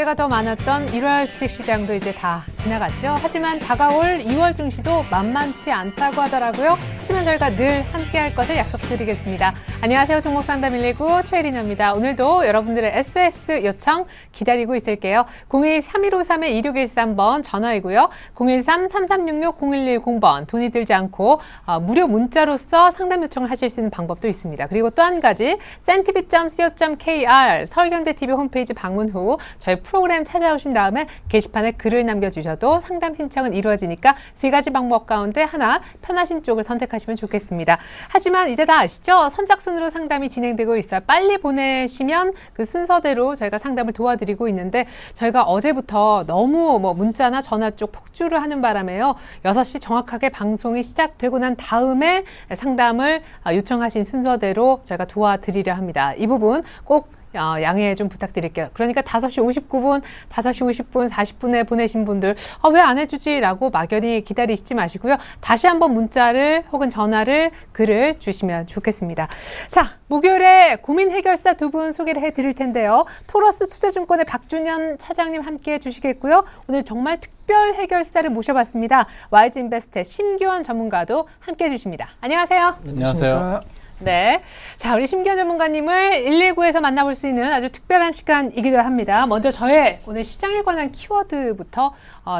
문제가 더 많았던 1월 주식시장도 이제 다 지나갔죠. 하지만 다가올 2월 증시도 만만치 않다고 하더라고요. 하지만 저희가 늘 함께할 것을 약속드리겠습니다. 안녕하세요. 종목상담 119 최혜린입니다. 오늘도 여러분들의 SOS 요청 기다리고 있을게요. 02-3153-2613번 전화이고요. 013-3366-0110번 돈이 들지 않고 무료 문자로서 상담 요청을 하실 수 있는 방법도 있습니다. 그리고 또 한 가지 sentv.co.kr 서울경제TV 홈페이지 방문 후 저희 프로그램 찾아오신 다음에 게시판에 글을 남겨주셔도 상담 신청은 이루어지니까 세 가지 방법 가운데 하나 편하신 쪽을 선택하시면 좋겠습니다. 하지만 이제 다 아시죠? 선착순으로 상담이 진행되고 있어요. 빨리 보내시면 그 순서대로 저희가 상담을 도와드리고 있는데 저희가 어제부터 너무 문자나 전화 쪽 폭주를 하는 바람에요. 6시 정확하게 방송이 시작되고 난 다음에 상담을 요청하신 순서대로 저희가 도와드리려 합니다. 이 부분 꼭 양해 좀 부탁드릴게요. 그러니까 5시 59분, 5시 50분, 40분에 보내신 분들 왜 안 해주지? 라고 막연히 기다리시지 마시고요. 다시 한번 문자를 혹은 전화를 글을 주시면 좋겠습니다. 자, 목요일에 고민 해결사 두 분 소개를 해드릴 텐데요. 토러스 투자증권의 박준현 차장님 함께해 주시겠고요. 오늘 정말 특별 해결사를 모셔봤습니다. YG인베스트의 심기원 전문가도 함께해 주십니다. 안녕하세요. 안녕하세요. 네. 자, 우리 심기현 전문가님을 119에서 만나볼 수 있는 아주 특별한 시간이기도 합니다. 먼저 저의 오늘 시장에 관한 키워드부터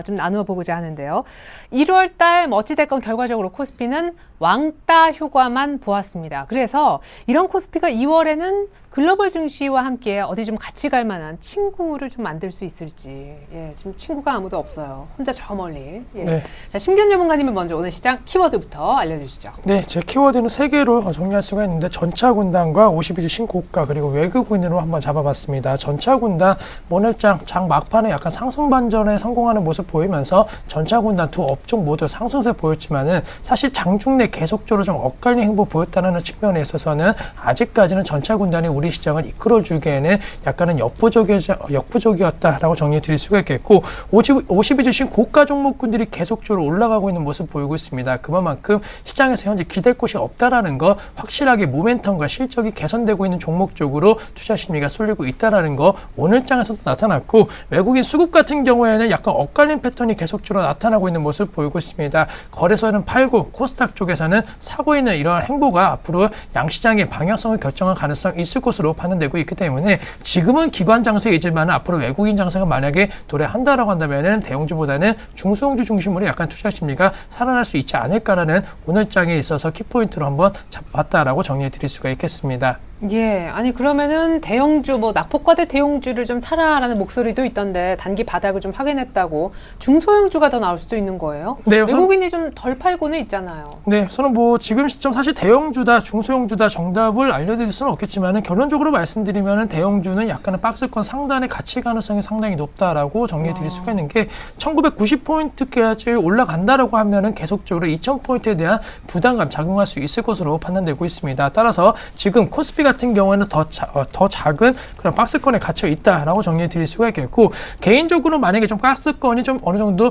좀 나누어 보고자 하는데요. 1월 달 어찌됐건 결과적으로 코스피는 왕따 효과만 보았습니다. 그래서 이런 코스피가 2월에는 글로벌 증시와 함께 어디 좀 같이 갈 만한 친구를 좀 만들 수 있을지. 예, 지금 친구가 아무도 없어요. 혼자 저 멀리. 예. 네. 자, 심기현 전문가님은 먼저 오늘 시장 키워드부터 알려주시죠. 네, 제 키워드는 3개로 정리할 수가 있는데 전차군단과 52주 신고가 그리고 외국인으로 한번 잡아봤습니다. 전차군단 오늘장 장 막판에 약간 상승 반전에 성공하는 모습 보이면서 전차군단 두 업종 모두 상승세 보였지만은 사실 장중내 계속적으로 좀 엇갈린 행보 보였다는 측면에 있어서는 아직까지는 전차군단이 우리 시장을 이끌어주기에는 약간은 역부족이었다라고 정리해 드릴 수가 있겠고 52주 신고가 종목군들이 계속적으로 올라가고 있는 모습 보이고 있습니다. 그만큼 시장에서 현재 기댈 곳이 없다라는 거 확실하게 모멘텀과 실적이 개선되고 있는 종목 쪽으로 투자 심리가 쏠리고 있다라는 거 오늘장에서도 나타났고 외국인 수급 같은 경우에는 약간 엇갈린 패턴이 계속적으로 나타나고 있는 모습 보이고 있습니다. 거래소에는 팔고 코스닥 쪽에서는 사고 있는 이러한 행보가 앞으로 양시장의 방향성을 결정할 가능성이 있을 것으로 판단되고 있기 때문에 지금은 기관 장세이지만 앞으로 외국인 장세가 만약에 도래한다라고 한다면은 대형주보다는 중소형주 중심으로 약간 투자 심리가 살아날 수 있지 않을까라는 오늘장에 있어서 키포인트로 한번 잡았다라고 정리해 드릴 수가 있겠습니다. 예, 아니 그러면은 대형주 낙폭과대 대형주를 좀 사라라는 목소리도 있던데 단기 바닥을 좀 확인했다고 중소형주가 더 나올 수도 있는 거예요? 네, 외국인이 좀 덜 팔고는 있잖아요. 네, 저는 지금 시점 사실 대형주다 중소형주다 정답을 알려드릴 수는 없겠지만은 결론적으로 말씀드리면은 대형주는 약간은 박스권 상단의 가치 가능성이 상당히 높다라고 정리해 드릴 수가 있는 게 1990포인트까지 올라간다라고 하면은 계속적으로 2000포인트에 대한 부담감 작용할 수 있을 것으로 판단되고 있습니다. 따라서 지금 코스피 같은 경우에는 더 작은 그런 박스권에 갇혀 있다라고 정리해 드릴 수가 있겠고 개인적으로 만약에 좀 박스권이 좀 어느 정도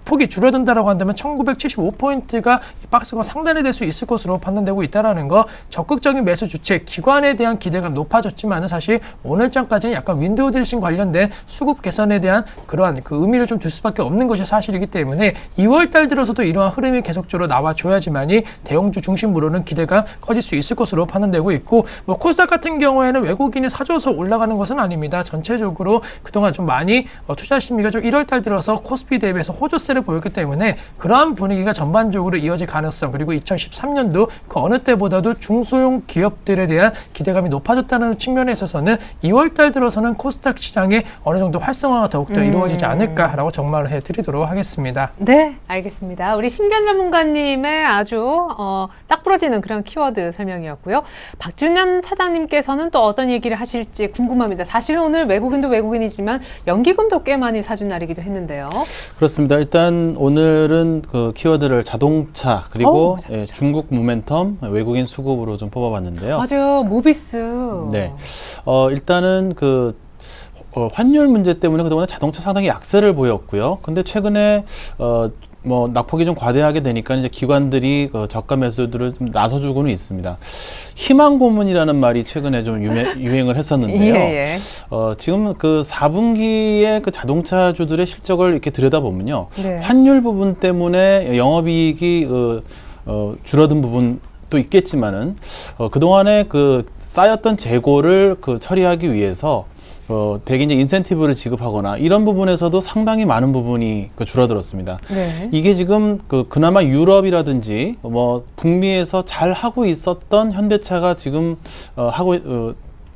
폭이 줄어든다라고 한다면 1975포인트가 박스권 상단이 될 수 있을 것으로 판단되고 있다라는 거 적극적인 매수 주체 기관에 대한 기대가 높아졌지만은 사실 오늘장까지는 약간 윈도우 드레싱 관련된 수급 개선에 대한 그러한 그 의미를 좀 둘 수밖에 없는 것이 사실이기 때문에 2월 달 들어서도 이러한 흐름이 계속적으로 나와줘야지만이 대형주 중심으로는 기대가 커질 수 있을 것으로 판단되고 있고 코스닥 같은 경우에는 외국인이 사줘서 올라가는 것은 아닙니다. 전체적으로 그동안 좀 많이 투자 심리가 좀 1월 달 들어서 코스피 대비해서 호조세를 보였기 때문에 그러한 분위기가 전반적으로 이어질 가능성 그리고 2013년도 그 어느 때보다도 중소형 기업들에 대한 기대감이 높아졌다는 측면에 있어서는 2월 달 들어서는 코스닥 시장의 어느 정도 활성화가 더욱더 이루어지지 않을까라고 전망을 해드리도록 하겠습니다. 네, 알겠습니다. 우리 심기현 전문가님의 아주 딱 부러지는 그런 키워드 설명이었고요. 박준현 차장님께서는 또 어떤 얘기를 하실지 궁금합니다. 사실은 오늘 외국인도 외국인이지만 연기금도 꽤 많이 사준 날이기도 했는데요. 그렇습니다. 일단 오늘은 그 키워드를 자동차 그리고 중국 모멘텀 외국인 수급으로 좀 뽑아봤는데요. 맞아요. 모비스. 네. 일단은 환율 문제 때문에 그동안 자동차 상당히 약세를 보였고요. 근데 최근에 뭐 낙폭이 좀 과대하게 되니까 이제 기관들이 그 저가 매수들을 좀 나서주고는 있습니다. 희망 고문이라는 말이 최근에 좀 유행을 했었는데요. 예, 예. 지금 그 4분기에 그 자동차주들의 실적을 이렇게 들여다보면요. 네. 환율 부분 때문에 영업이익이 줄어든 부분도 있겠지만은 그동안에 그 쌓였던 재고를 그 처리하기 위해서 대개 이제 인센티브를 지급하거나 이런 부분에서도 상당히 많은 부분이 줄어들었습니다. 네. 이게 지금 그나마 유럽이라든지 뭐 북미에서 잘 하고 있었던 현대차가 지금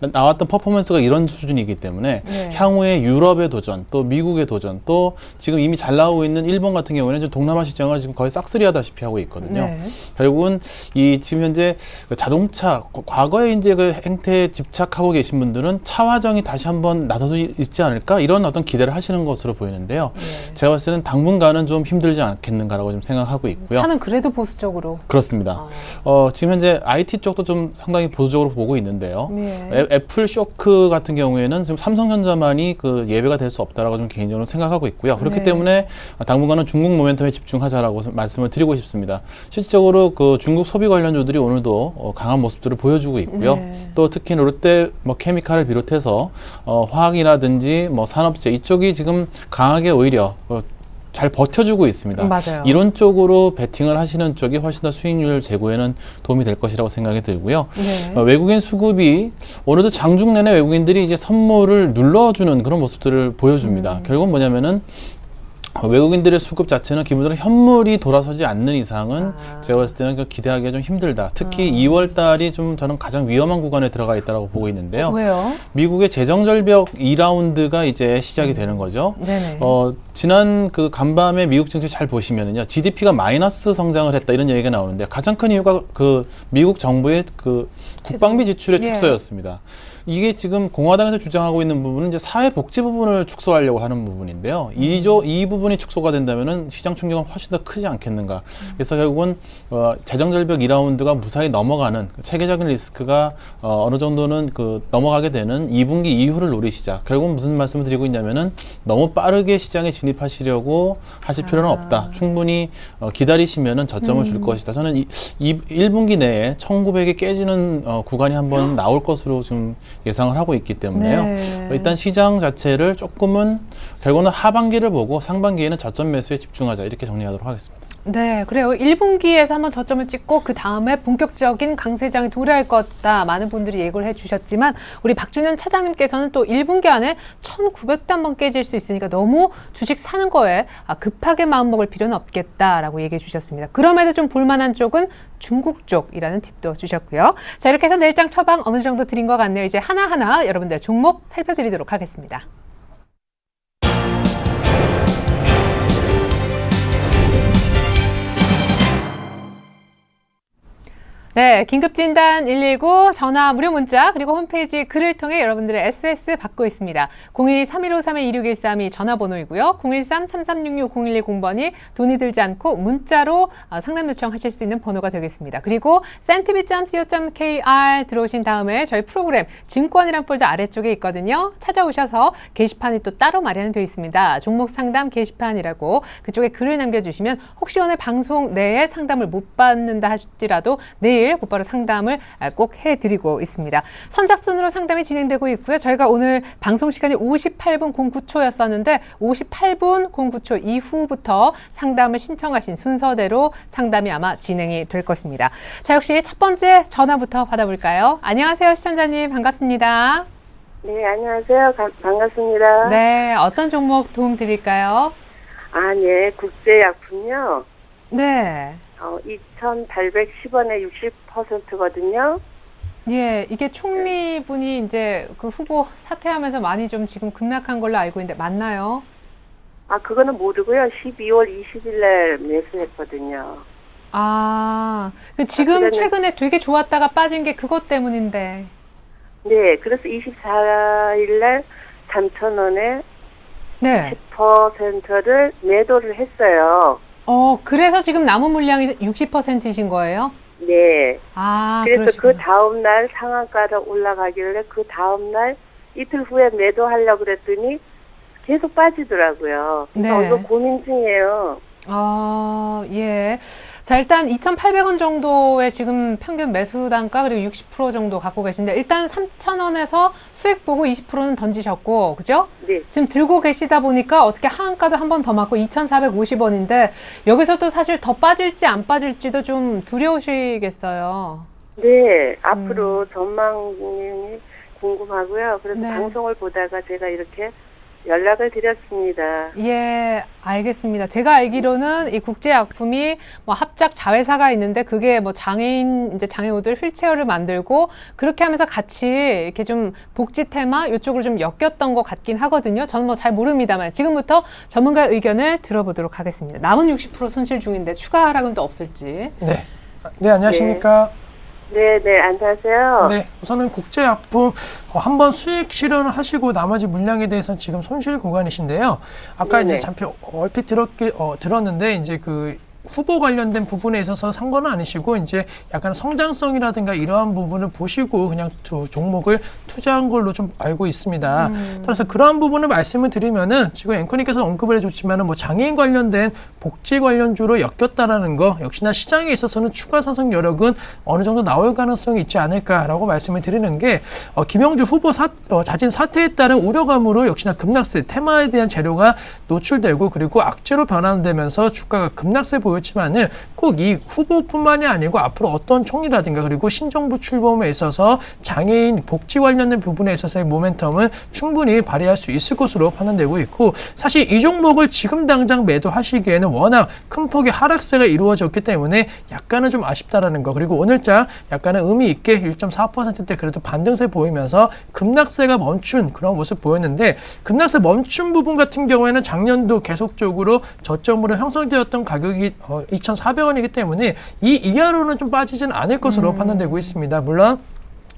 나왔던 퍼포먼스가 이런 수준이기 때문에 네. 향후에 유럽의 도전, 또 미국의 도전, 또 지금 이미 잘 나오고 있는 일본 같은 경우에는 좀 동남아 시장을 지금 거의 싹쓸이하다시피 하고 있거든요. 네. 결국은 이 지금 현재 자동차 과거에 이제 그 행태에 집착하고 계신 분들은 차화정이 다시 한번 나서서 있지 않을까 이런 어떤 기대를 하시는 것으로 보이는데요. 네. 제가 봤을 때는 당분간은 좀 힘들지 않겠는가라고 좀 생각하고 있고요. 차는 그래도 보수적으로. 그렇습니다. 지금 현재 IT 쪽도 좀 상당히 보수적으로 보고 있는데요. 네. 애플 쇼크 같은 경우에는 지금 삼성전자만이 그 예배가 될 수 없다라고 좀 개인적으로 생각하고 있고요. 그렇기 네. 때문에 당분간은 중국 모멘텀에 집중하자라고 말씀을 드리고 싶습니다. 실질적으로 그 중국 소비 관련주들이 오늘도 강한 모습들을 보여주고 있고요. 네. 또 특히 롯데 뭐 케미칼을 비롯해서 화학이라든지 뭐 산업재 이쪽이 지금 강하게 오히려 잘 버텨주고 있습니다. 맞아요. 이런 쪽으로 베팅을 하시는 쪽이 훨씬 더 수익률 제고에는 도움이 될 것이라고 생각이 들고요. 네. 외국인 수급이 오늘도 장중 내내 외국인들이 이제 선물을 눌러주는 그런 모습들을 보여줍니다. 결국은 뭐냐면은 외국인들의 수급 자체는 기본적으로 현물이 돌아서지 않는 이상은 제가 봤을 때는 그 기대하기가 좀 힘들다. 특히 2월 달이 좀 저는 가장 위험한 구간에 들어가 있다고 보고 있는데요. 왜요? 미국의 재정절벽 2라운드가 이제 시작이 되는 거죠. 네네. 지난 그 간밤에 미국 증시 잘 보시면은요, GDP가 마이너스 성장을 했다 이런 얘기가 나오는데 가장 큰 이유가 그 미국 정부의 그 국방비 지출의 예. 축소였습니다. 이게 지금 공화당에서 주장하고 있는 부분은 이제 사회복지 부분을 축소하려고 하는 부분인데요. 이 부분이 축소가 된다면은 시장 충격은 훨씬 더 크지 않겠는가. 그래서 결국은 재정절벽 2라운드가 무사히 넘어가는 체계적인 리스크가 어느 정도는 넘어가게 되는 2분기 이후를 노리시자. 결국은 무슨 말씀을 드리고 있냐면은 너무 빠르게 시장에 진입하시려고 하실 필요는 없다. 충분히 기다리시면은 저점을 줄 것이다. 저는 1분기 내에 1900이 깨지는 구간이 한번 나올 것으로 좀 예상을 하고 있기 때문에요. 네. 일단 시장 자체를 조금은 결국은 하반기를 보고 상반기에는 저점 매수에 집중하자 이렇게 정리하도록 하겠습니다. 네, 그래요. 1분기에서 한번 저점을 찍고 그 다음에 본격적인 강세장이 도래할 거다. 많은 분들이 예고를 해주셨지만 우리 박준현 차장님께서는 또 1분기 안에 1,900도 한번 깨질 수 있으니까 너무 주식 사는 거에 급하게 마음먹을 필요는 없겠다라고 얘기해 주셨습니다. 그럼에도 좀 볼만한 쪽은 중국 쪽이라는 팁도 주셨고요. 자, 이렇게 해서 내일장 처방 어느 정도 드린 것 같네요. 이제 하나하나 여러분들 종목 살펴드리도록 하겠습니다. 네, 긴급진단 119 전화 무료 문자 그리고 홈페이지 글을 통해 여러분들의 SOS 받고 있습니다. 02-3153-2613이 전화번호이고요. 013-3366-0110번이 돈이 들지 않고 문자로 상담 요청하실 수 있는 번호가 되겠습니다. 그리고 centibi.co.kr 들어오신 다음에 저희 프로그램 증권이란 폴더 아래쪽에 있거든요. 찾아오셔서 게시판이 또 따로 마련되어 있습니다. 종목 상담 게시판이라고 그쪽에 글을 남겨주시면 혹시 오늘 방송 내에 상담을 못 받는다 하실지라도 내일 곧바로 상담을 꼭 해드리고 있습니다. 선착순으로 상담이 진행되고 있고요. 저희가 오늘 방송 시간이 58분 09초였었는데 58분 09초 이후부터 상담을 신청하신 순서대로 상담이 아마 진행이 될 것입니다. 자, 역시 첫 번째 전화부터 받아볼까요? 안녕하세요, 시청자님. 반갑습니다. 네, 안녕하세요. 반갑습니다. 네, 어떤 종목 도움 드릴까요? 네, 국제약품요. 네. 2,810원에 60%거든요. 예, 이게 총리분이 이제 그 후보 사퇴하면서 많이 좀 지금 급락한 걸로 알고 있는데 맞나요? 그거는 모르고요. 12월 20일 날 매수했거든요. 지금 최근에 되게 좋았다가 빠진 게 그것 때문인데. 네, 그래서 24일 날 3,000원에 네. 10%를 매도를 했어요. 그래서 지금 남은 물량이 60%이신 거예요? 네. 그래서 그러시구나. 그 다음날 상한가로 올라가길래 그 다음날 이틀 후에 매도하려고 그랬더니 계속 빠지더라고요. 그래서 네. 이거 고민 중이에요. 예. 자, 일단 2,800원 정도의 지금 평균 매수 단가 그리고 60% 정도 갖고 계신데 일단 3,000원에서 수익 보고 20%는 던지셨고, 그죠? 네. 지금 들고 계시다 보니까 어떻게 하한가도 한 번 더 맞고 2,450원인데 여기서 또 사실 더 빠질지 안 빠질지도 좀 두려우시겠어요. 네, 앞으로 전망이 궁금하고요. 그래서 네. 방송을 보다가 제가 이렇게 연락을 드렸습니다. 예, 알겠습니다. 제가 알기로는 이 국제약품이 뭐 합작 자회사가 있는데 그게 뭐 장애인, 이제 장애우들 휠체어를 만들고 그렇게 하면서 같이 이렇게 좀 복지 테마 이쪽으로 좀 엮였던 것 같긴 하거든요. 저는 뭐 잘 모릅니다만 지금부터 전문가 의견을 들어보도록 하겠습니다. 남은 60% 손실 중인데 추가 하락은 또 없을지. 네. 네, 안녕하십니까. 네, 네, 안녕하세요. 네, 우선은 국제약품 한번 수익 실현을 하시고 나머지 물량에 대해서는 지금 손실 구간이신데요. 아까 네네. 이제 잠시 얼핏 들었는데 이제 그 후보 관련된 부분에 있어서 산 건 아니시고 이제 약간 성장성이라든가 이러한 부분을 보시고 그냥 두 종목을 투자한 걸로 좀 알고 있습니다. 따라서 그러한 부분을 말씀을 드리면은 지금 앵커님께서 언급을 해줬지만은 뭐 장애인 관련된 복지 관련주로 엮였다라는 거 역시나 시장에 있어서는 추가 상승 여력은 어느 정도 나올 가능성이 있지 않을까라고 말씀을 드리는 게 김영주 후보 자진 사퇴에 따른 우려감으로 역시나 급락세 테마에 대한 재료가 노출되고 그리고 악재로 변환되면서 주가가 급락세 보였지만은 꼭 이 후보뿐만이 아니고 앞으로 어떤 총리라든가 그리고 신정부 출범에 있어서 장애인 복지 관련된 부분에 있어서의 모멘텀은 충분히 발휘할 수 있을 것으로 판단되고 있고 사실 이 종목을 지금 당장 매도하시기에는 워낙 큰 폭의 하락세가 이루어졌기 때문에 약간은 좀 아쉽다라는 거 그리고 오늘자 약간은 의미 있게 1.4%대 그래도 반등세 보이면서 급락세가 멈춘 그런 모습 보였는데 급락세 멈춘 부분 같은 경우에는 작년도 계속적으로 저점으로 형성되었던 가격이 2,400원이기 때문에 이 이하로는 좀 빠지진 않을 것으로 판단되고 있습니다. 물론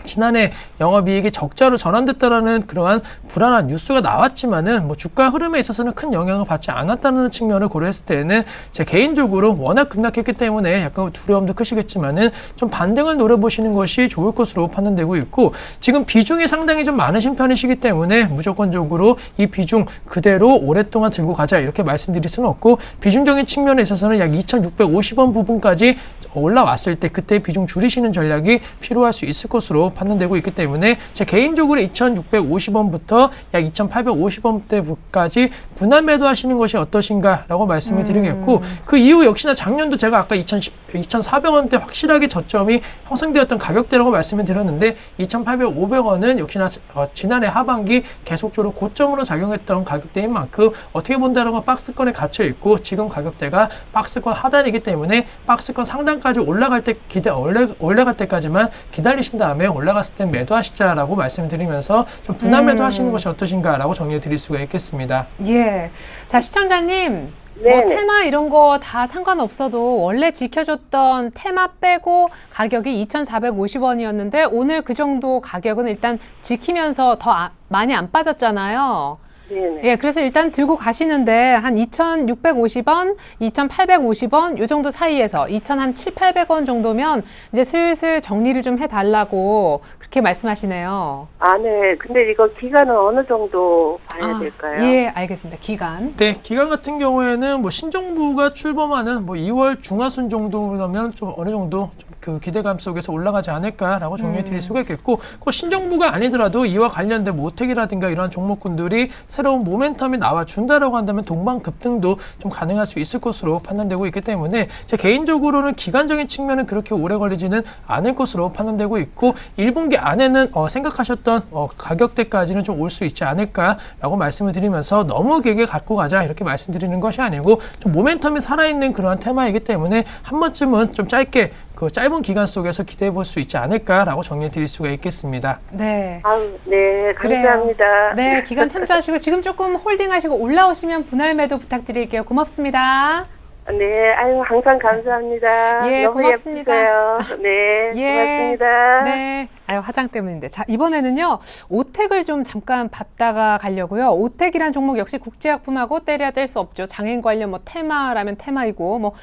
지난해 영업이익이 적자로 전환됐다라는 그러한 불안한 뉴스가 나왔지만은 뭐 주가 흐름에 있어서는 큰 영향을 받지 않았다는 측면을 고려했을 때는 제 개인적으로 워낙 급락했기 때문에 약간 두려움도 크시겠지만은 좀 반등을 노려보시는 것이 좋을 것으로 판단되고 있고 지금 비중이 상당히 좀 많으신 편이시기 때문에 무조건적으로 이 비중 그대로 오랫동안 들고 가자 이렇게 말씀드릴 수는 없고 비중적인 측면에 있어서는 약 2,650원 부분까지 올라왔을 때 그때 비중 줄이시는 전략이 필요할 수 있을 것으로 판단되고 있기 때문에 제 개인적으로 2,650원부터 약 2,850원대까지 분할 매도하시는 것이 어떠신가라고 말씀을 드리겠고 그 이후 역시나 작년도 제가 아까 2,400원대 확실하게 저점이 형성되었던 가격대라고 말씀을 드렸는데 2,800원은 역시나 지난해 하반기 계속적으로 고점으로 작용했던 가격대인 만큼 어떻게 본다는 건 박스권에 갇혀 있고 지금 가격대가 박스권 하단이기 때문에 박스권 상단까지 올라갈 때까지만 기다리신 다음에 올라갔을 땐 매도하시자라고 말씀드리면서 좀 분할 매도하시는 것이 어떠신가라고 정리해 드릴 수가 있겠습니다. 예. 자, 시청자님. 뭐 네네. 테마 이런 거 다 상관없어도 원래 지켜줬던 테마 빼고 가격이 2,450원이었는데 오늘 그 정도 가격은 일단 지키면서 더 많이 안 빠졌잖아요. 네네. 예, 그래서 일단 들고 가시는데 한 2,650원, 2,850원 요 정도 사이에서 2,700원 정도면 이제 슬슬 정리를 좀 해달라고 그렇게 말씀하시네요. 아, 네. 근데 이거 기간은 어느 정도 봐야 될까요? 예, 알겠습니다. 기간. 네, 기간 같은 경우에는 뭐 신정부가 출범하는 뭐 2월 중하순 정도라면 좀 어느 정도 좀 그 기대감 속에서 올라가지 않을까라고 정리해 드릴 수가 있겠고, 그 신정부가 아니더라도 이와 관련된 모텍이라든가 이러한 종목군들이 새로운 모멘텀이 나와준다라고 한다면 동반 급등도 좀 가능할 수 있을 것으로 판단되고 있기 때문에 제 개인적으로는 기간적인 측면은 그렇게 오래 걸리지는 않을 것으로 판단되고 있고 1분기 안에는 생각하셨던 가격대까지는 좀 올 수 있지 않을까라고 말씀을 드리면서 너무 길게 갖고 가자 이렇게 말씀드리는 것이 아니고 좀 모멘텀이 살아있는 그러한 테마이기 때문에 한 번쯤은 좀 짧게 그 짧은 기간 속에서 기대해 볼 수 있지 않을까라고 정리해 드릴 수가 있겠습니다. 네. 아유, 네. 그래요. 감사합니다. 네, 기간 참조하시고 지금 조금 홀딩하시고 올라오시면 분할 매도 부탁드릴게요. 고맙습니다. 네. 아유, 항상 감사합니다. 예, 너무 고맙습니다. 예쁘세요. 네. 예. 고맙습니다. 네. 아유, 화장 때문인데. 자, 이번에는요, 오택을 좀 잠깐 봤다가 가려고요. 오택이란 종목 역시 국제약품하고 떼려야 뗄 수 없죠. 장애인 관련 뭐 테마라면 테마이고,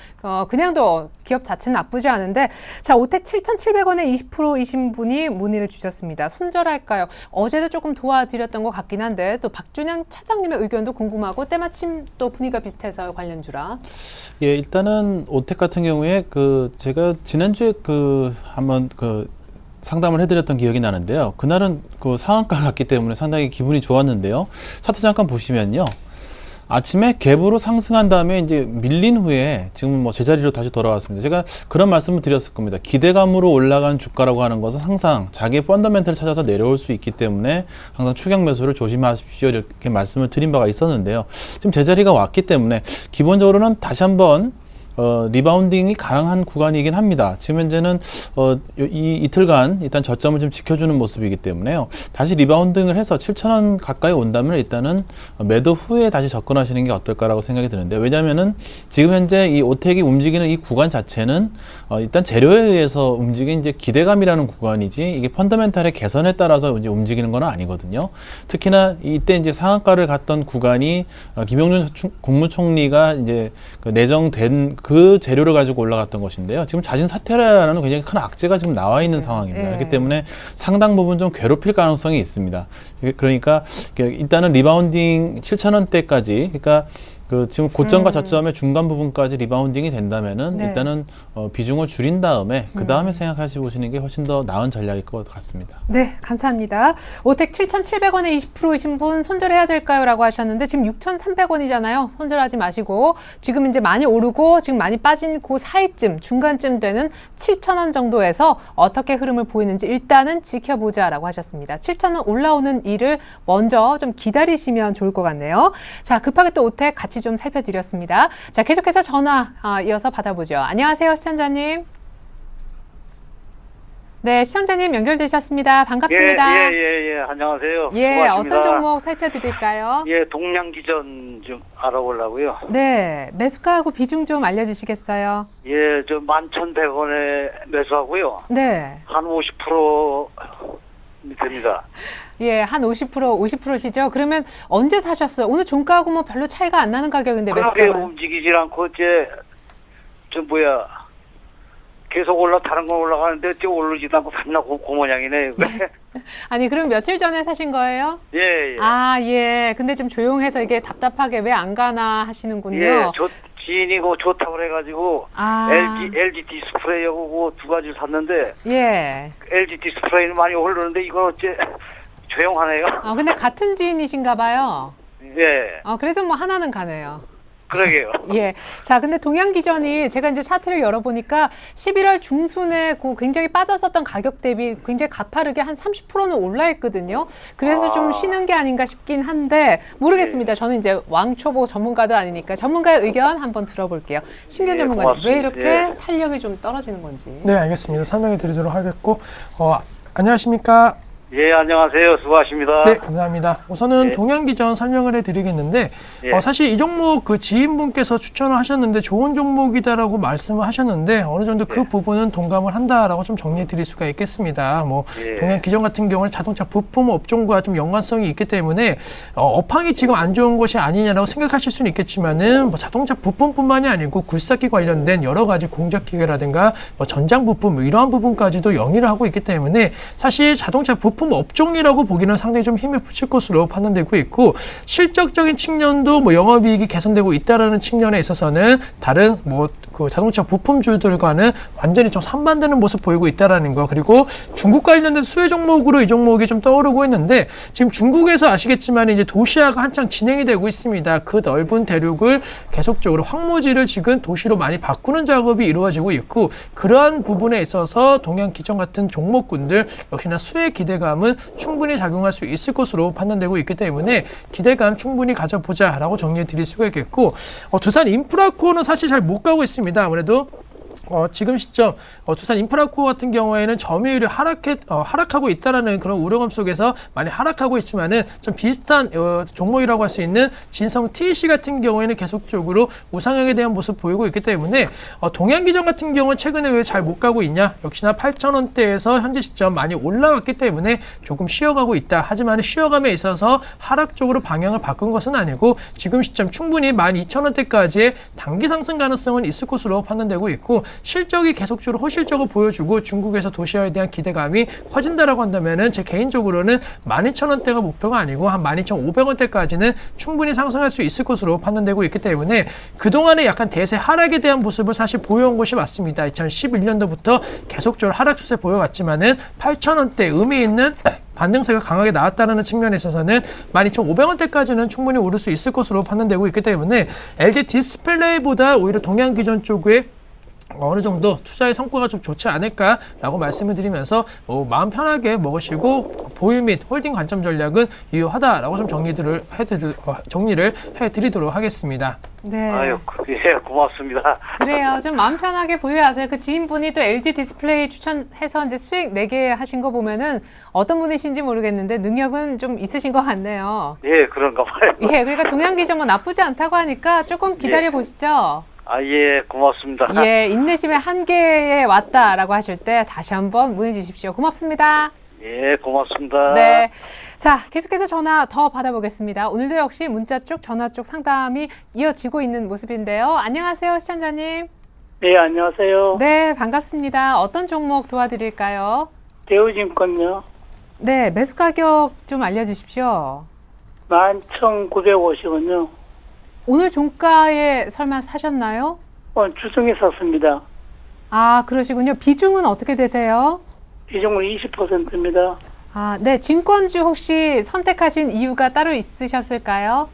그냥도 기업 자체는 나쁘지 않은데, 자, 오택 7,700원에 20%이신 분이 문의를 주셨습니다. 손절할까요? 어제도 조금 도와드렸던 것 같긴 한데, 또 박준영 차장님의 의견도 궁금하고, 때마침 또 분위기가 비슷해서 관련주라. 예, 일단은 오텍 같은 경우에 제가 지난주에 한번 상담을 해드렸던 기억이 나는데요. 그날은 상한가를 갔기 때문에 상당히 기분이 좋았는데요. 차트 잠깐 보시면요. 아침에 갭으로 상승한 다음에 이제 밀린 후에 지금 제자리로 다시 돌아왔습니다. 제가 그런 말씀을 드렸을 겁니다. 기대감으로 올라간 주가라고 하는 것은 항상 자기의 펀더멘털을 찾아서 내려올 수 있기 때문에 항상 추격 매수를 조심하십시오. 이렇게 말씀을 드린 바가 있었는데요. 지금 제자리가 왔기 때문에 기본적으로는 다시 한번 리바운딩이 가능한 구간이긴 합니다. 지금 현재는 이 이틀간 일단 저점을 좀 지켜주는 모습이기 때문에요. 다시 리바운딩을 해서 7,000원 가까이 온다면 일단은 매도 후에 다시 접근하시는 게 어떨까라고 생각이 드는데, 왜냐면은 지금 현재 이 오텍이 움직이는 이 구간 자체는 일단 재료에 의해서 움직인 이제 기대감이라는 구간이지 이게 펀더멘탈의 개선에 따라서 이제 움직이는 건 아니거든요. 특히나 이때 이제 상한가를 갔던 구간이 김용준 국무총리가 이제 내정된 그 재료를 가지고 올라갔던 것인데요. 지금 자진 사퇴라는 굉장히 큰 악재가 지금 나와 있는 상황입니다. 그렇기 때문에 상당 부분 좀 괴롭힐 가능성이 있습니다. 그러니까 일단은 리바운딩 7,000원대까지, 그러니까 지금 고점과 저점의 중간 부분까지 리바운딩이 된다면은 일단은 비중을 줄인 다음에 그 다음에 생각하시 보시는 게 훨씬 더 나은 전략일 것 같습니다. 네, 감사합니다. 오텍 7,700원에 20%이신 분 손절해야 될까요? 라고 하셨는데 지금 6,300원이잖아요. 손절하지 마시고 지금 이제 많이 오르고 지금 많이 빠진 그 사이쯤, 중간쯤 되는 7,000원 정도에서 어떻게 흐름을 보이는지 일단은 지켜보자라고 하셨습니다. 7,000원 올라오는 일을 먼저 좀 기다리시면 좋을 것 같네요. 자, 급하게 또 오텍 같이 좀 살펴드렸습니다. 자, 계속해서 전화 이어서 받아보죠. 안녕하세요, 시청자님. 네, 시청자님 연결되셨습니다. 반갑습니다. 예, 안녕하세요. 예, 수고하십니다. 어떤 종목 살펴드릴까요? 예, 동량기전 좀 알아보려고요. 네, 매수가하고 비중 좀 알려주시겠어요? 예, 저 11,100원에 매수하고요. 네. 한 50% 됩니다. 예, 한 50%시죠? 그러면 언제 사셨어요? 오늘 종가하고 뭐 별로 차이가 안 나는 가격인데 그렇게 매수가가. 움직이질 않고 계속 다른 건 올라가는데 오르지도 않고 샀나 그 모양이네. 아니, 그럼 며칠 전에 사신 거예요? 예. 아, 예. 근데 좀 조용해서 이게 답답하게 왜 안 가나 하시는군요. 예, 지인이 좋다고 그래가지고 LG 디스플레이하고 두 가지를 샀는데 예. LG 디스플레이는 많이 오르는데 이건 어째 조용하네요. 근데 같은 지인이신가 봐요. 예. 그래도 뭐 하나는 가네요. 그러게요. 예. 자, 근데 동양기전이 제가 이제 차트를 열어보니까 11월 중순에 굉장히 빠졌었던 가격 대비 굉장히 가파르게 한 30%는 올라있거든요. 그래서 좀 쉬는 게 아닌가 싶긴 한데 모르겠습니다. 저는 이제 왕초보 전문가도 아니니까 전문가의 의견 한번 들어볼게요. 신경 전문가님, 고맙습니다. 왜 이렇게 탄력이 좀 떨어지는 건지. 네, 알겠습니다. 설명해 드리도록 하겠고, 안녕하십니까? 예, 안녕하세요. 수고하십니다. 네, 감사합니다. 우선은 네. 동양기전 설명을 해드리겠는데, 예. 사실 이 종목 지인분께서 추천을 하셨는데 좋은 종목이다라고 말씀을 하셨는데 어느 정도 그 부분은 동감을 한다라고 좀 정리해 드릴 수가 있겠습니다. 예. 동양기전 같은 경우는 자동차 부품 업종과 좀 연관성이 있기 때문에 업황이 지금 안 좋은 것이 아니냐라고 생각하실 수는 있겠지만은 자동차 부품뿐만이 아니고 굴삭기 관련된 여러 가지 공작기계라든가 전장 부품 이러한 부분까지도 영위를 하고 있기 때문에 사실 자동차 부품 업종이라고 보기는 상당히 좀 힘을 붙일 것으로 판단되고 있고, 실적적인 측면도 영업이익이 개선되고 있다라는 측면에 있어서는 다른 그 자동차 부품주들과는 완전히 좀 상반되는 모습 보이고 있다라는 거. 그리고 중국 관련된 수혜 종목으로 이 종목이 좀 떠오르고 있는데 지금 중국에서 아시겠지만 이제 도시화가 한창 진행이 되고 있습니다. 그 넓은 대륙을 계속적으로 황무지를 지금 도시로 많이 바꾸는 작업이 이루어지고 있고, 그러한 부분에 있어서 동양기전 같은 종목군들 역시나 수혜 기대감은 충분히 작용할 수 있을 것으로 판단되고 있기 때문에 기대감 충분히 가져보자라고 정리해 드릴 수가 있겠고, 두산 인프라코어는 사실 잘 못 가고 있습니다. 아무래도 지금 시점 두산 인프라코어 같은 경우에는 점유율이 하락하고 있다라는 그런 우려감 속에서 많이 하락하고 있지만은 좀 비슷한 종목이라고 할 수 있는 진성 TC 같은 경우에는 계속적으로 우상향에 대한 모습 보이고 있기 때문에 동양기전 같은 경우는 최근에 왜 잘 못 가고 있냐? 역시나 8,000원대에서 현재 시점 많이 올라왔기 때문에 조금 쉬어가고 있다. 하지만 쉬어감에 있어서 하락 쪽으로 방향을 바꾼 것은 아니고 지금 시점 충분히 12,000원대까지의 단기 상승 가능성은 있을 것으로 판단되고 있고 실적이 계속적으로 호실적으로 보여주고 중국에서 도시화에 대한 기대감이 커진다라고 한다면은 제 개인적으로는 12,000원대가 목표가 아니고 한 12,500원대까지는 충분히 상승할 수 있을 것으로 판단되고 있기 때문에 그동안에 약간 대세 하락에 대한 모습을 사실 보여온 것이 맞습니다. 2011년도부터 계속적으로 하락 추세 보여왔지만은 8,000원대 의미 있는 반등세가 강하게 나왔다는 측면에 있어서는 12,500원대까지는 충분히 오를 수 있을 것으로 판단되고 있기 때문에 LG 디스플레이보다 오히려 동양기전 쪽에 어느 정도 투자의 성과가 좀 좋지 않을까라고 말씀을 드리면서 마음 편하게 먹으시고 보유 및 홀딩 관점 전략은 유효하다라고 좀 정리를 해드리도록 하겠습니다. 네. 아유, 예, 고맙습니다. 그래요. 좀 마음 편하게 보유하세요. 그 지인분이 또 LG 디스플레이 추천해서 이제 수익 내게 하신 거 보면은 어떤 분이신지 모르겠는데 능력은 좀 있으신 것 같네요. 예, 그런가 봐요. 예, 그러니까 동양기전 뭐 나쁘지 않다고 하니까 조금 기다려 보시죠. 예, 고맙습니다. 예, 인내심의 한계에 왔다라고 하실 때 다시 한번 문의 주십시오. 고맙습니다. 예, 고맙습니다. 네. 자, 계속해서 전화 더 받아보겠습니다. 오늘도 역시 문자 쪽, 전화 쪽 상담이 이어지고 있는 모습인데요. 안녕하세요, 시청자님. 네, 안녕하세요. 네, 반갑습니다. 어떤 종목 도와드릴까요? 대우증권요. 네, 매수 가격 좀 알려주십시오. 11,950원요. 오늘 종가에 설마 사셨나요? 주중에 샀습니다. 아, 그러시군요. 비중은 어떻게 되세요? 비중은 20%입니다. 아, 네. 증권주 혹시 선택하신 이유가 따로 있으셨을까요?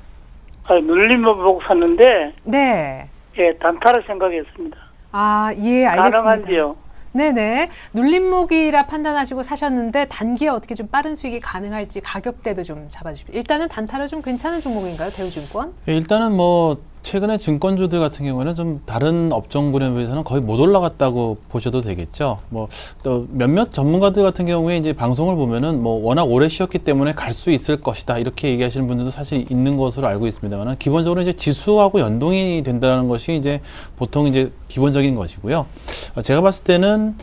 눌림목 보고 샀는데, 네. 예, 단타를 생각했습니다. 아, 예, 알겠습니다. 가능한지요? 네네. 눌림목이라 판단하시고 사셨는데 단기에 어떻게 좀 빠른 수익이 가능할지 가격대도 좀 잡아주십시오. 일단은 단타로 좀 괜찮은 종목인가요? 대우증권? 예, 일단은 뭐 최근에 증권주들 같은 경우에는 좀 다른 업종군에 비해서는 거의 못 올라갔다고 보셔도 되겠죠. 뭐 또 몇몇 전문가들 같은 경우에 이제 방송을 보면은 뭐 워낙 오래 쉬었기 때문에 갈 수 있을 것이다 이렇게 얘기하시는 분들도 사실 있는 것으로 알고 있습니다만 기본적으로 이제 지수하고 연동이 된다는 것이 이제 보통 이제 기본적인 것이고요. 제가 봤을 때는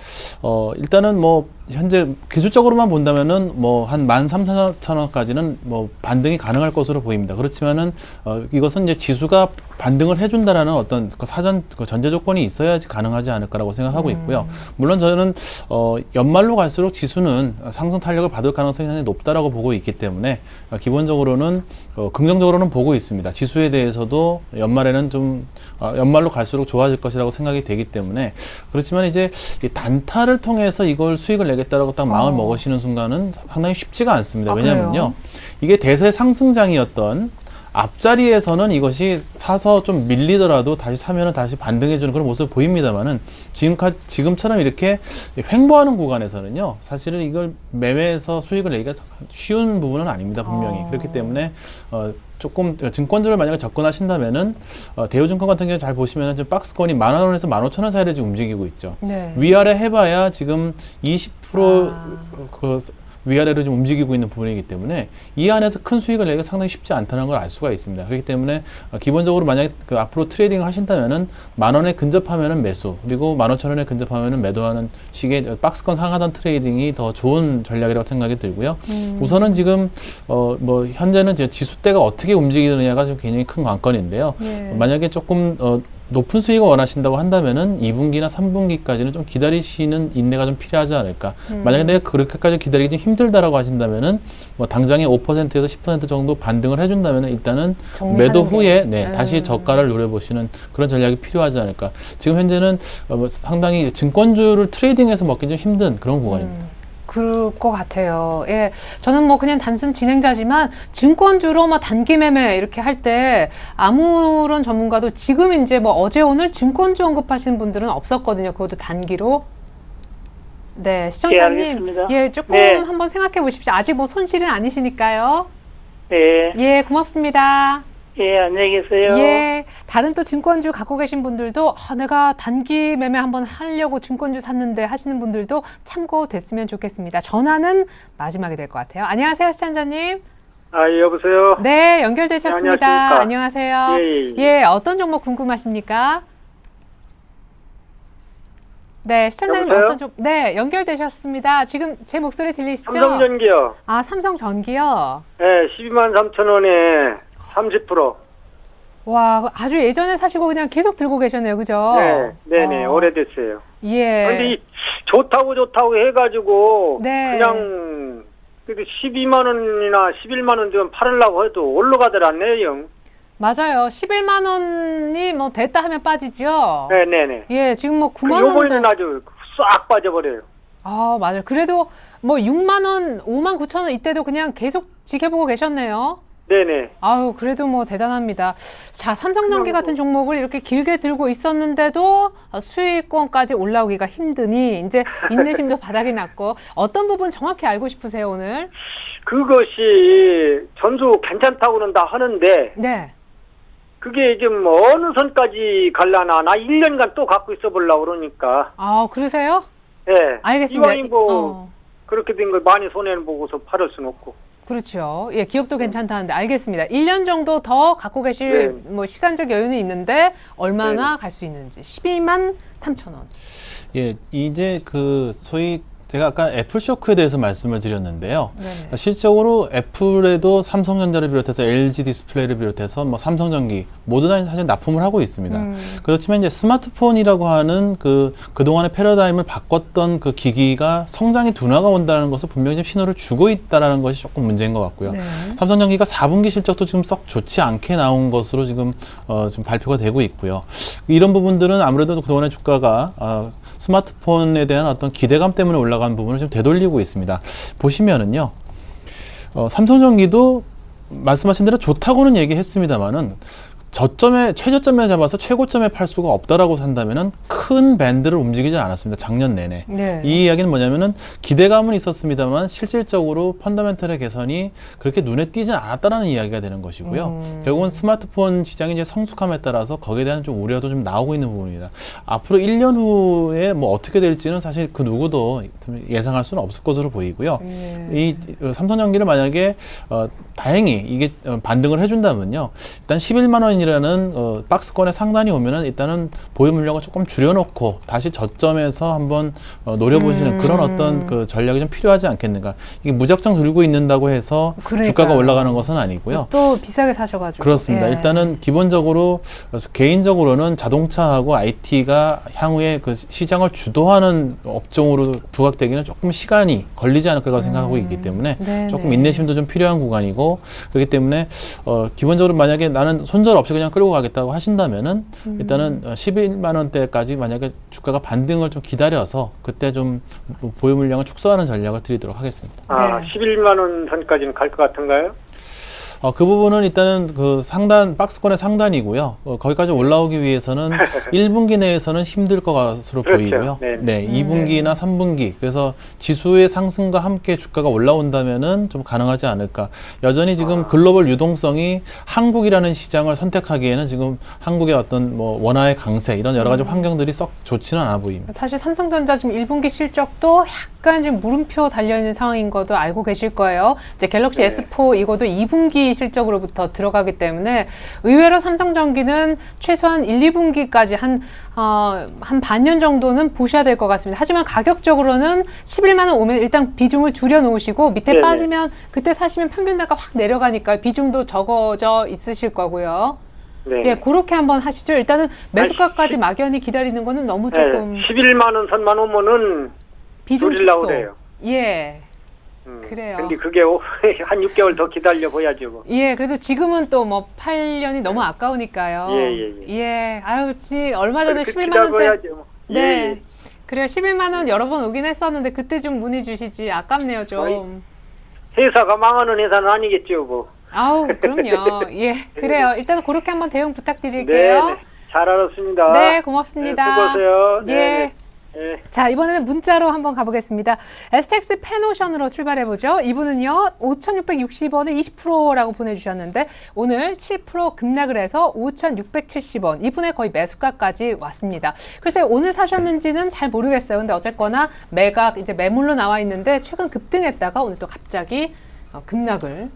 일단은 뭐 현재 기술적으로만 본다면은 뭐 한 13,000원까지는 뭐 반등이 가능할 것으로 보입니다. 그렇지만은 이것은 이제 지수가 반등을 해준다라는 어떤 그 사전 그 전제 조건이 있어야지 가능하지 않을까라고 생각하고 있고요. 물론 저는 연말로 갈수록 지수는 상승 탄력을 받을 가능성이 상당히 높다라고 보고 있기 때문에 기본적으로는 긍정적으로는 보고 있습니다. 지수에 대해서도 연말에는 좀 연말로 갈수록 좋아질 것이라고 생각이 되기 때문에 그렇지만 이제 이 단타를 통해서 이걸 수익을 내겠다라고 딱 마음을 먹으시는 순간은 상당히 쉽지가 않습니다. 왜냐하면요, 그래요? 이게 대세 상승장이었던 앞자리에서는 이것이 사서 좀 밀리더라도 다시 사면은 다시 반등해주는 그런 모습을 보입니다만은 지금처럼 이렇게 횡보하는 구간에서는요, 사실은 이걸 매매해서 수익을 내기가 쉬운 부분은 아닙니다, 분명히. 그렇기 때문에 조금 증권주를 만약에 접근하신다면은 대우증권 같은 경우 잘 보시면은 지금 박스권이 10,000원에서 15,000원 사이를 지금 움직이고 있죠. 네. 위아래 해봐야 지금 20% 그 위아래로 좀 움직이고 있는 부분이기 때문에 이 안에서 큰 수익을 내기가 상당히 쉽지 않다는 걸 알 수가 있습니다. 그렇기 때문에 기본적으로 만약에 그 앞으로 트레이딩 하신다면은 10,000원에 근접하면은 매수, 그리고 15,000원에 근접하면은 매도하는 식의 박스권 상하단 트레이딩이 더 좋은 전략이라고 생각이 들고요. 우선은 지금 뭐 현재는 이제 지수대가 어떻게 움직이느냐가 좀 굉장히 큰 관건인데요. 예. 만약에 조금 높은 수익을 원하신다고 한다면은 2분기나 3분기까지는 좀 기다리시는 인내가 좀 필요하지 않을까. 만약에 내가 그렇게까지 기다리기 좀 힘들다라고 하신다면은 뭐 당장에 5%에서 10% 정도 반등을 해준다면은 일단은 매도 후에 다시 저가를 노려보시는 그런 전략이 필요하지 않을까. 지금 현재는 상당히 증권주를 트레이딩해서 먹기 좀 힘든 그런 구간입니다. 그럴 것 같아요. 예. 저는 뭐 그냥 단순 진행자지만 증권주로 뭐 단기 매매 이렇게 할 때 아무런 전문가도 지금 이제 뭐 어제 오늘 증권주 언급하시는 분들은 없었거든요. 그것도 단기로. 네, 시청자님. 예, 조금 한번 생각해 보십시오. 아직 뭐 손실은 아니시니까요. 네. 예, 고맙습니다. 예, 안녕히 계세요. 예, 다른 또 증권주 갖고 계신 분들도 내가 단기 매매 한번 하려고 증권주 샀는데 하시는 분들도 참고됐으면 좋겠습니다. 전화는 마지막이 될 것 같아요. 안녕하세요, 시청자님. 여보세요? 네, 연결되셨습니다. 네, 안녕하십니까? 안녕하세요. 예. 예, 어떤 종목 궁금하십니까? 네, 시청자님 여보세요? 어떤 종목? 네, 연결되셨습니다. 지금 제 목소리 들리시죠? 삼성전기요. 아, 삼성전기요? 네, 123,000원에 30%. 와, 아주 예전에 사시고 그냥 계속 들고 계셨네요. 그죠? 네네, 오래됐어요. 예. 근데 좋다고 해가지고, 네. 그냥, 12만원이나 11만원 좀 팔으려고 해도 올라가더라네요. 맞아요. 11만 원이 뭐 됐다 하면 빠지죠? 네네네. 예, 지금 뭐 9만 원도. 요번에는 아주 싹 빠져버려요. 아, 맞아요. 그래도 뭐 6만 원, 5만 9천 원 이때도 그냥 계속 지켜보고 계셨네요. 네네. 아유, 그래도 뭐 대단합니다. 자, 삼성전기 같은 종목을 이렇게 길게 들고 있었는데도 수익권까지 올라오기가 힘드니 이제 인내심도 바닥이 났고 어떤 부분 정확히 알고 싶으세요, 오늘? 그것이 전수 괜찮다고는 다 하는데, 네. 그게 지금 어느 선까지 갈라나, 나 1년간 또 갖고 있어 보려고 그러니까. 아, 그러세요? 예. 알겠습니다. 이왕이 뭐, 그렇게 된 걸 많이 손해를 보고서 팔을 수는 없고. 그렇죠. 예, 기업도 괜찮다는데 알겠습니다. 1년 정도 더 갖고 계실 뭐 시간적 여유는 있는데 얼마나 갈 수 있는지. 12만 3천 원. 예, 이제 그 소위 제가 아까 애플 쇼크에 대해서 말씀을 드렸는데요. 네네. 실적으로 애플에도 삼성전자를 비롯해서 LG 디스플레이를 비롯해서 뭐 삼성전기 모두 다 사실 납품을 하고 있습니다. 그렇지만 이제 스마트폰이라고 하는 그동안의 패러다임을 바꿨던 그 기기가 성장의 둔화가 온다는 것을 분명히 좀 신호를 주고 있다는 것이 조금 문제인 것 같고요. 네. 삼성전기가 4분기 실적도 지금 썩 좋지 않게 나온 것으로 지금 발표가 되고 있고요. 이런 부분들은 아무래도 그동안의 주가가 스마트폰에 대한 어떤 기대감 때문에 올라간 부분을 좀 되돌리고 있습니다. 보시면은요, 삼성전기도 말씀하신 대로 좋다고는 얘기했습니다만은 최저점에 잡아서 최고점에 팔 수가 없다라고 산다면은 큰 밴드를 움직이지 않았습니다. 작년 내내. 네. 이 이야기는 뭐냐면은 기대감은 있었습니다만 실질적으로 펀더멘털의 개선이 그렇게 눈에 띄진 않았다라는 이야기가 되는 것이고요. 결국은 스마트폰 시장이 이제 성숙함에 따라서 거기에 대한 좀 우려도 좀 나오고 있는 부분입니다. 앞으로 1년 후에 뭐 어떻게 될지는 사실 그 누구도 예상할 수는 없을 것으로 보이고요. 이 삼성전기를 만약에 다행히 이게 반등을 해준다면요. 일단 11만 원이라는 박스권의 상단이 오면은 일단은 보유 물량을 조금 줄여놓고 다시 저점에서 한번 노려보시는 그런 어떤 그 전략이 좀 필요하지 않겠는가. 이게 무작정 들고 있는다고 해서 그러니까요. 주가가 올라가는 것은 아니고요. 또 비싸게 사셔가지고. 그렇습니다. 예. 일단은 기본적으로 개인적으로는 자동차하고 IT가 향후에 그 시장을 주도하는 업종으로 부각되기는 조금 시간이 걸리지 않을 거라고 생각하고 있기 때문에 네네. 조금 인내심도 좀 필요한 구간이고 그렇기 때문에 기본적으로 만약에 나는 손절 없이 그냥 끌고 가겠다고 하신다면은 일단은 11만 원대까지 만약에 주가가 반등을 좀 기다려서 그때 좀 보유 물량을 축소하는 전략을 드리도록 하겠습니다. 네. 11만 원 선까지는 갈 것 같은가요? 그 부분은 일단은 그 박스권의 상단이고요. 거기까지 올라오기 위해서는 1분기 내에서는 힘들 것으로 그렇죠. 보이고요. 네. 2분기나 3분기. 그래서 지수의 상승과 함께 주가가 올라온다면은 좀 가능하지 않을까. 여전히 지금 글로벌 유동성이 한국이라는 시장을 선택하기에는 지금 한국의 어떤 뭐 원화의 강세 이런 여러 가지 환경들이 썩 좋지는 않아 보입니다. 사실 삼성전자 지금 1분기 실적도 약간 지금 물음표 달려있는 상황인 것도 알고 계실 거예요. 이제 갤럭시 S4 이것도 2분기 실적으로부터 들어가기 때문에 의외로 삼성전기는 최소한 1, 2분기까지 한 반년 정도는 보셔야 될 것 같습니다. 하지만 가격적으로는 11만 원 오면 일단 비중을 줄여 놓으시고 밑에 빠지면 그때 사시면 평균가가 확 내려가니까 비중도 적어져 있으실 거고요. 네. 예, 그렇게 한번 하시죠. 일단은 매수가까지 막연히 기다리는 거는 너무 조금 11만 원 선만 오면은 비중 줄이려고 축소. 그래요. 예. 그래요. 근데 그게 한 6개월 더 기다려 보야죠. 뭐. 예, 그래도 지금은 또 뭐 8년이 너무 아까우니까요. 예. 아유, 얼마 전에 11만 원대. 뭐. 네. 그래요. 11만 원 여러 번 오긴 했었는데 그때 좀 문의 주시지. 아깝네요, 좀. 회사가 망하는 회사는 아니겠죠, 뭐. 아우, 그럼요. 예, 그래요. 일단 그렇게 한번 대응 부탁드릴게요. 네. 잘 알았습니다. 네, 고맙습니다. 네, 수고하세요. 예. 네. 자, 이번에는 문자로 한번 가보겠습니다. 에스텍스 페노션으로 출발해보죠. 이분은요, 5,660원에 20%라고 보내주셨는데, 오늘 7% 급락을 해서 5,670원. 이분의 거의 매수가까지 왔습니다. 글쎄, 오늘 사셨는지는 잘 모르겠어요. 근데 어쨌거나 매각, 이제 매물로 나와 있는데, 최근 급등했다가 오늘 또 갑자기 급락을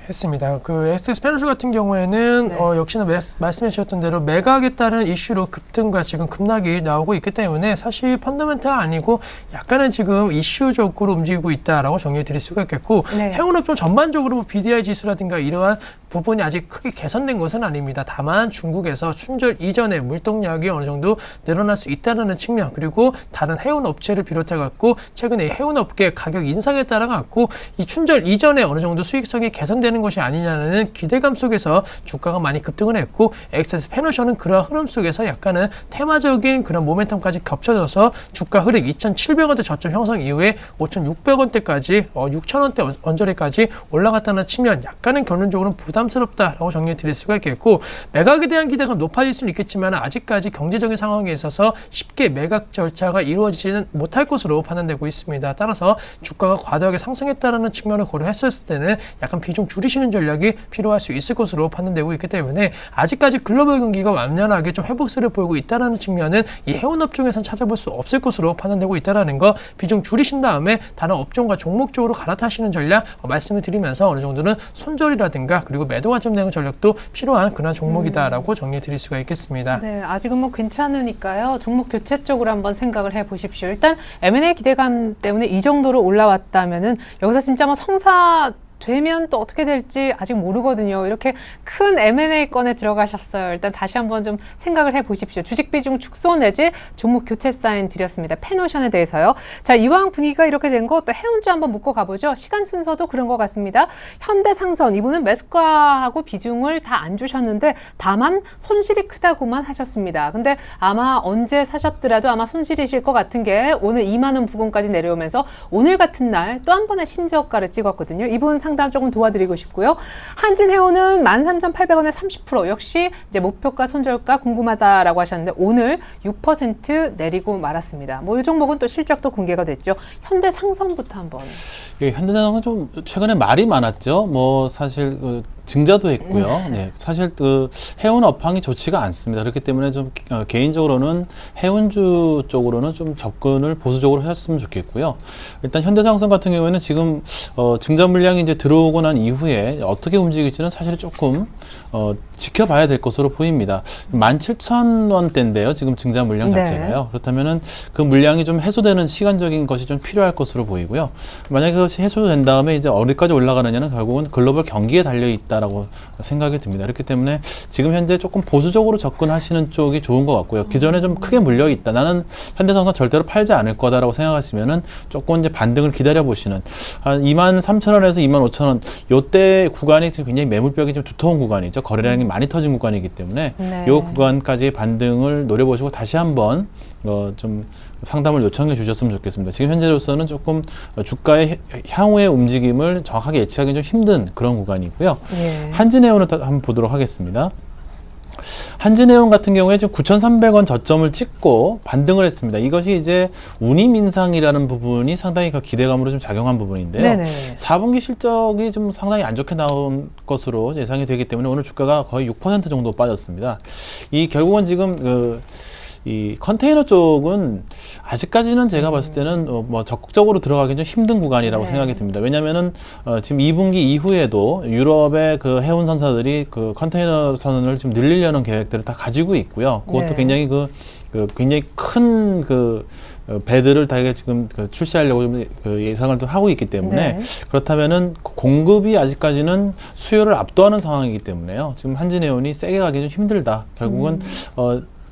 했습니다. 그 에스텍스 페노션 같은 경우에는 네. 역시나 말씀해 주셨던 대로 매각에 따른 이슈로 급등과 지금 급락이 나오고 있기 때문에 사실 펀더멘탈 아니고 약간은 지금 이슈적으로 움직이고 있다라고 정리해 드릴 수가 있겠고 네. 해운업종 전반적으로 BDI 지수라든가 이러한 부분이 아직 크게 개선된 것은 아닙니다. 다만 중국에서 춘절 이전에 물동량이 어느 정도 늘어날 수 있다는 측면 그리고 다른 해운업체를 비롯해 갖고 최근에 해운업계 가격 인상에 따라 갖고 이 춘절 이전에 어느 정도 수익성이 개선되는 것이 아니냐는 기대감 속에서 주가가 많이 급등을 했고 에스텍스 페노션은 그러한 흐름 속에서 약간은 테마적인 그런 모멘텀까지 겹쳐져서 주가 흐름 2,700원대 저점 형성 이후에 5,600원대까지 6,000원대 언저리까지 올라갔다는 측면 약간은 결론적으로는 부담스럽다라고 정리해 드릴 수가 있겠고 매각에 대한 기대가 높아질 수는 있겠지만 아직까지 경제적인 상황에 있어서 쉽게 매각 절차가 이루어지지는 못할 것으로 판단되고 있습니다. 따라서 주가가 과도하게 상승했다는 측면을 고려했을 때는 약간 비중 줄이시는 전략이 필요할 수 있을 것으로 판단되고 있기 때문에 아직까지 글로벌 경기가 완연하게 좀 회복세를 보이고 있다는 측면은 이 해운업종에서는 찾아볼 수 없을 것으로 판단되고 있다는 거 비중 줄이신 다음에 다른 업종과 종목적으로 갈아타시는 전략 말씀을 드리면서 어느 정도는 손절이라든가 그리고 매도 관점 대응 전략도 필요한 그런 종목이다라고 정리해 드릴 수가 있겠습니다. 네, 아직은 뭐 괜찮으니까요. 종목 교체 쪽으로 한번 생각을 해보십시오. 일단 M&A 기대감 때문에 이 정도로 올라왔다면은 여기서 진짜 뭐 성사 되면 또 어떻게 될지 아직 모르거든요. 이렇게 큰 M&A 건에 들어가셨어요. 일단 다시 한번 좀 생각을 해보십시오. 주식 비중 축소 내지 종목 교체 사인 드렸습니다. 페노션에 대해서요. 자, 이왕 분위기가 이렇게 된 거 또 해운주 한번 묶어 가보죠. 시간 순서도 그런 것 같습니다. 현대상선 이분은 매수가하고 비중을 다 안 주셨는데 다만 손실이 크다고만 하셨습니다. 근데 아마 언제 사셨더라도 아마 손실이실 것 같은 게 오늘 2만 원 부근까지 내려오면서 오늘 같은 날 또 한 번의 신저가를 찍었거든요. 이분 상담 조금 도와드리고 싶고요. 한진해운은 13,800원에 30% 역시 이제 목표가 손절가 궁금하다라고 하셨는데 오늘 6% 내리고 말았습니다. 뭐 이 종목은 또 실적도 공개가 됐죠. 현대상선부터 한번. 예, 현대상은 좀 최근에 말이 많았죠. 뭐 사실 증자도 했고요. 네, 사실 그 해운 업황이 좋지가 않습니다. 그렇기 때문에 좀 개인적으로는 해운주 쪽으로는 좀 접근을 보수적으로 하셨으면 좋겠고요. 일단 현대상선 같은 경우에는 지금 증자 물량이 이제 들어오고 난 이후에 어떻게 움직일지는 사실 조금 지켜봐야 될 것으로 보입니다. 17,000원대인데요. 지금 증자 물량 자체가요. 그렇다면은 그 물량이 좀 해소되는 시간적인 것이 좀 필요할 것으로 보이고요. 만약에 그것이 해소된 다음에 이제 어디까지 올라가느냐는 결국은 글로벌 경기에 달려 있다라고 생각이 듭니다. 그렇기 때문에 지금 현재 조금 보수적으로 접근하시는 쪽이 좋은 것 같고요. 기존에 좀 크게 물려 있다. 나는 현대상선 절대로 팔지 않을 거다라고 생각하시면은 조금 이제 반등을 기다려 보시는 한 23,000원에서 25,000원 요때 구간이 지금 굉장히 매물벽이 좀 두터운 구간이죠. 거래량이 많이 터진 구간이기 때문에 네. 요 구간까지의 반등을 노려보시고 다시 한번 좀 상담을 요청해 주셨으면 좋겠습니다. 지금 현재로서는 조금 주가의 향후의 움직임을 정확하게 예측하기 좀 힘든 그런 구간이고요. 예. 한진해운을 한번 보도록 하겠습니다. 한진해운 같은 경우에 지금 9,300원 저점을 찍고 반등을 했습니다. 이것이 이제 운임 인상이라는 부분이 상당히 그 기대감으로 좀 작용한 부분인데요. 네네. 4분기 실적이 좀 상당히 안 좋게 나온 것으로 예상이 되기 때문에 오늘 주가가 거의 6% 정도 빠졌습니다. 이 결국은 지금 이 컨테이너 쪽은 아직까지는 제가 봤을 때는 뭐 적극적으로 들어가기 좀 힘든 구간이라고 네. 생각이 듭니다. 왜냐면은 지금 2분기 이후에도 유럽의 그 해운 선사들이 그 컨테이너 선을 좀 늘리려는 계획들을 다 가지고 있고요. 그것도 네. 굉장히 굉장히 큰 배들을 다 지금 출시하려고 좀 예상을 또 하고 있기 때문에 네. 그렇다면은 공급이 아직까지는 수요를 압도하는 상황이기 때문에요. 지금 한진해운이 세게 가기 좀 힘들다. 결국은